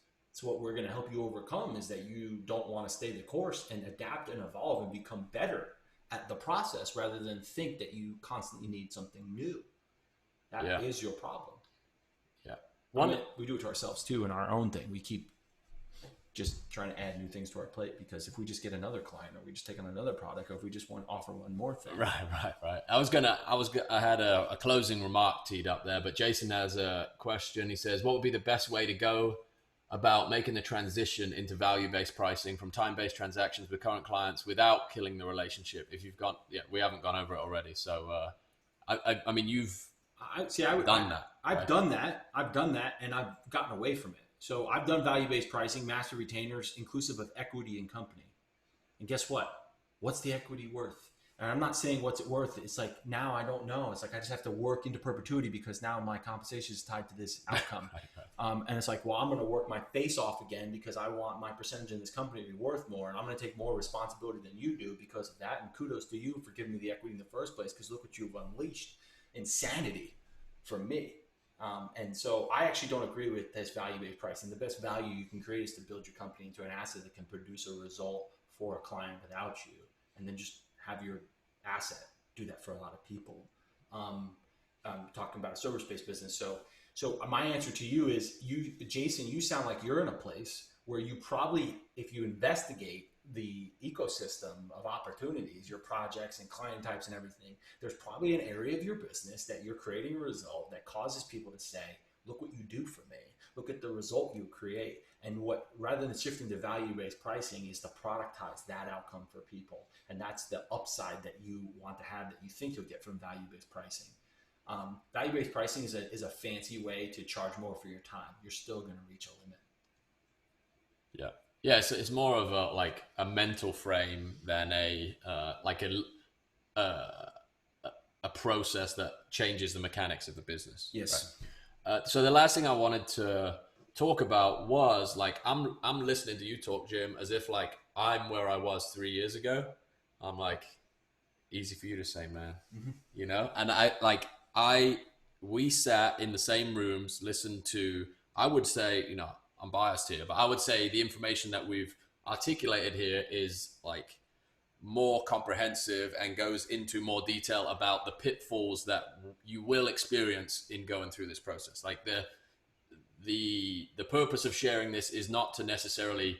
what we're going to help you overcome, is that you don't want to stay the course and adapt and evolve and become better at the process rather than think that you constantly need something new. That is your problem. Yeah. We do it to ourselves too in our own thing. We keep just trying to add new things to our plate, because if we just get another client, or we just take on another product, or if we just want to offer one more thing. Right. I had a closing remark teed up there, but Jason has a question. He says, what would be the best way to go about making the transition into value-based pricing from time-based transactions with current clients without killing the relationship? If you've got, we haven't gone over it already. So, I mean, you've done that. I've done that, and I've gotten away from it. So I've done value-based pricing, master retainers, inclusive of equity in company. And guess what? What's the equity worth? And I'm not saying what's it worth. It's like, now I don't know. It's like, I just have to work into perpetuity because now my compensation is tied to this outcome. And it's like, well, I'm going to work my face off again because I want my percentage in this company to be worth more. And I'm going to take more responsibility than you do because of that. And kudos to you for giving me the equity in the first place, because look what you've unleashed. Insanity from me. And so I actually don't agree with this value-based pricing. The best value you can create is to build your company into an asset that can produce a result for a client without you, and then just have your asset do that for a lot of people. Talking about a service-based business. So my answer to you is, Jason, you sound like you're in a place where you probably, if you investigate the ecosystem of opportunities, your projects and client types and everything, there's probably an area of your business that you're creating a result that causes people to say, look what you do for me. Look at the result you create. And what, rather than shifting to value-based pricing, is to productize that outcome for people. And that's the upside that you want to have, that you think you'll get from value-based pricing. Value-based pricing is a fancy way to charge more for your time. You're still going to reach a limit. Yeah. Yeah, it's more of a mental frame than a process that changes the mechanics of the business. Yes. Right? So the last thing I wanted to talk about was, like, I'm listening to you talk, Jim, as if like I'm where I was 3 years ago. I'm like, easy for you to say, man. Mm-hmm. And we sat in the same rooms, listened to, I would say, I'm biased here, but I would say the information that we've articulated here is like more comprehensive and goes into more detail about the pitfalls that you will experience in going through this process. Like the purpose of sharing this is not to necessarily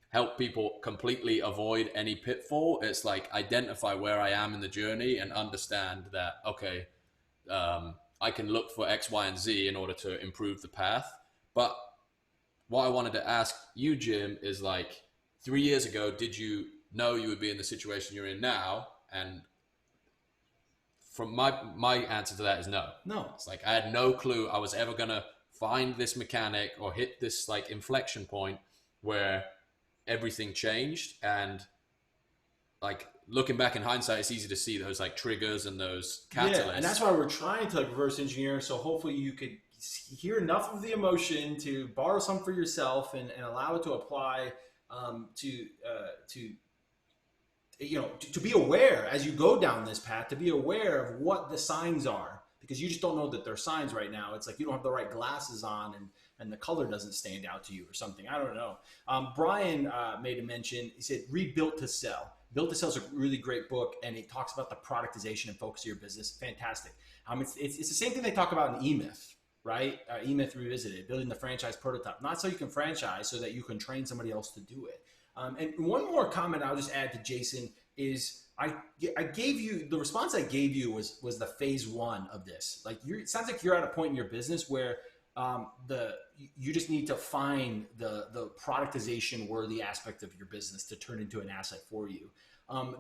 help people completely avoid any pitfall. It's like identify where I am in the journey and understand that, okay, I can look for X, Y, and Z in order to improve the path. But what I wanted to ask you, Jim, is like 3 years ago, did you know you would be in the situation you're in now? And from my answer to that is no. No. It's like I had no clue I was ever going to find this mechanic or hit this like inflection point where everything changed. And like looking back in hindsight, it's easy to see those like triggers and those catalysts. Yeah, and that's why we're trying to like reverse engineer. So hopefully you could hear enough of the emotion to borrow some for yourself and allow it to apply to be aware as you go down this path, to be aware of what the signs are, because you just don't know that they're signs right now. It's like you don't have the right glasses on and the color doesn't stand out to you or something. I don't know. Brian made a mention. He said, read Built to Sell. Built to Sell is a really great book, and it talks about the productization and focus of your business. Fantastic. It's the same thing they talk about in eMyth. Right? eMyth Revisited, building the franchise prototype. Not so you can franchise, so that you can train somebody else to do it. And one more comment I'll just add to Jason is I gave you, the response I gave you was the phase one of this. Like it sounds like you're at a point in your business where you just need to find the productization worthy aspect of your business to turn into an asset for you.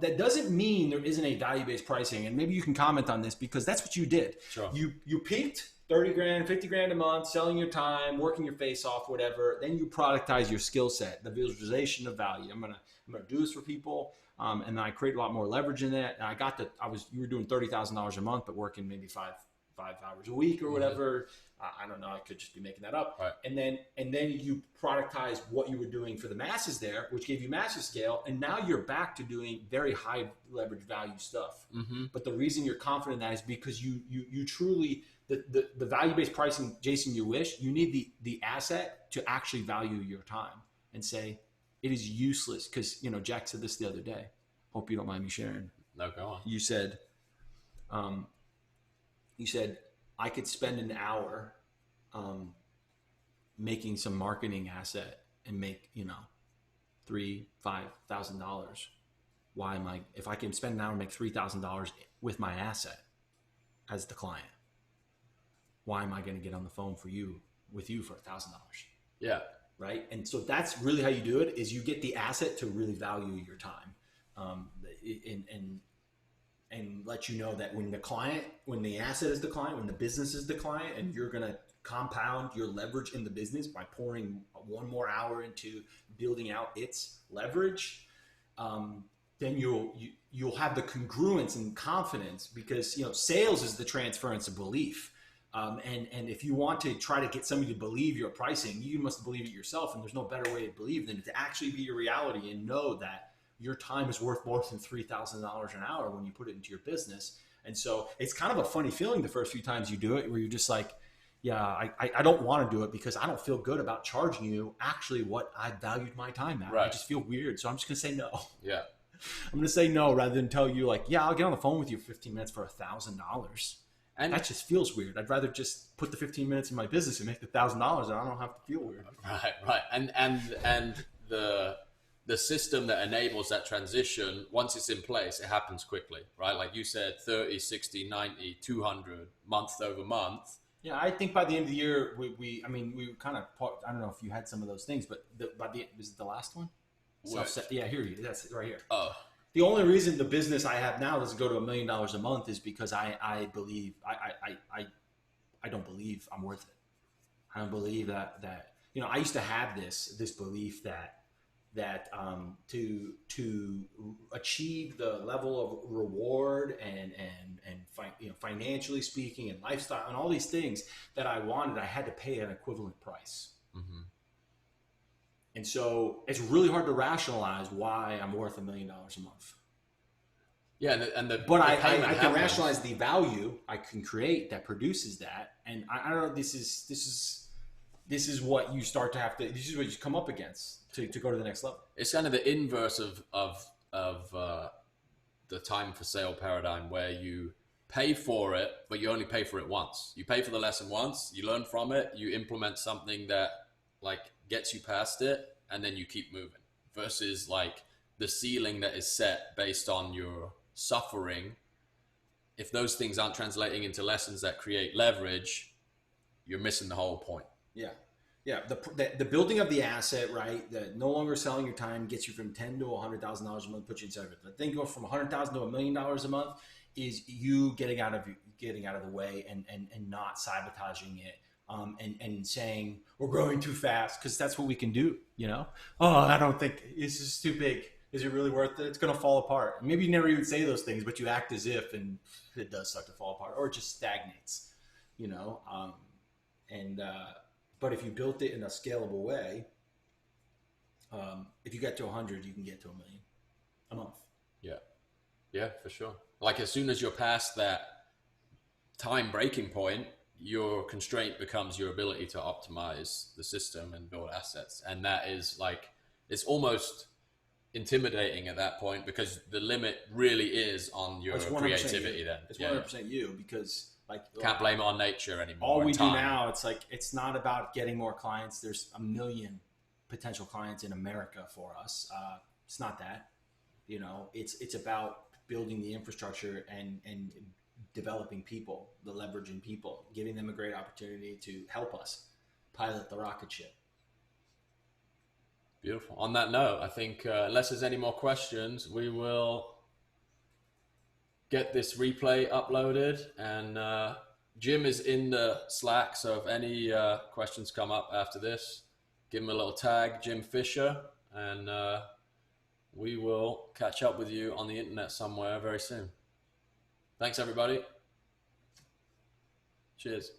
That doesn't mean there isn't a value-based pricing, and maybe you can comment on this because that's what you did. Sure. You peaked 30 grand, 50 grand a month, selling your time, working your face off, whatever. Then you productize your skill set, the visualization of value. I'm gonna do this for people, and then I create a lot more leverage in that. And you were doing $30,000 a month, but working maybe five hours a week or whatever. I don't know. I could just be making that up. Right. And then you productize what you were doing for the masses there, which gave you massive scale. And now you're back to doing very high leverage value stuff. Mm-hmm. But the reason you're confident in that is because you truly, the value-based pricing, Jason, you need the asset to actually value your time and say, it is useless. Cause Jack said this the other day. Hope you don't mind me sharing. No, go on. You said, I could spend an hour making some marketing asset and make $3,000-$5,000. If I can spend an hour and make $3,000 with my asset as the client, why am I going to get on the phone with you for $1,000? Yeah. Right. And so that's really how you do it, is you get the asset to really value your time. And let you know that when the asset is the client, when the business is the client, and you're going to compound your leverage in the business by pouring one more hour into building out its leverage, then you'll have the congruence and confidence, because sales is the transference of belief. And if you want to try to get somebody to believe your pricing, you must believe it yourself. And there's no better way to believe than to actually be your reality and know that your time is worth more than $3,000 an hour when you put it into your business. And so it's kind of a funny feeling the first few times you do it, where you're just like, yeah, I don't want to do it because I don't feel good about charging you actually what I valued my time at. Right. I just feel weird. So I'm just going to say no. Yeah. I'm going to say no rather than tell you like, yeah, I'll get on the phone with you 15 minutes for $1,000. And that just feels weird. I'd rather just put the 15 minutes in my business and make the $1,000 and I don't have to feel weird. Right. And the system that enables that transition, once it's in place, it happens quickly, right? Like you said, 30, 60, 90, 200, month over month. Yeah, I think by the end of the year, we kind of, I don't know if you had some of those things, but was it the last one? Yeah, that's right here. Oh. The only reason the business I have now doesn't go to $1 million a month is because I believe, I don't believe I'm worth it. I don't believe that I used to have this belief that to achieve the level of reward and financially speaking and lifestyle and all these things that I wanted, I had to pay an equivalent price. Mm-hmm. And so it's really hard to rationalize why I'm worth $1 million a month. Yeah, but I can rationalize the value I can create that produces that, and I don't know. This is what you start to have to. This is what you come up against to go to the next level. It's kind of the inverse of the time for sale paradigm, where you pay for it, but you only pay for it once. You pay for the lesson once, you learn from it, you implement something that like gets you past it, and then you keep moving. Versus like the ceiling that is set based on your suffering. If those things aren't translating into lessons that create leverage, you're missing the whole point. Yeah. The building of the asset, right? The no longer selling your time gets you from $10,000 to $100,000 a month, puts you inside of it. The thing goes from $100,000 to $1 million a month is you getting out of the way and not sabotaging it. And saying we're growing too fast, because that's what we can do, Oh, I don't think this is too big. Is it really worth it? It's going to fall apart. Maybe you never even say those things, but you act as if, and it does start to fall apart, or it just stagnates, but if you built it in a scalable way, if you get to 100, you can get to $1 million a month. Yeah, for sure. Like as soon as you're past that time breaking point, your constraint becomes your ability to optimize the system and build assets. And that is like, it's almost intimidating at that point, because the limit really is on your creativity. Then it's 100% you, because can't blame it on nature anymore. All we do now, it's like, it's not about getting more clients. There's 1 million potential clients in America for us. It's not that, it's about building the infrastructure and developing people, the leveraging people, giving them a great opportunity to help us pilot the rocket ship. Beautiful. On that note, I think unless there's any more questions, we will get this replay uploaded. And Jim is in the Slack, so if any questions come up after this, give him a little tag, Jim Fisher, and we will catch up with you on the internet somewhere very soon. Thanks, everybody. Cheers.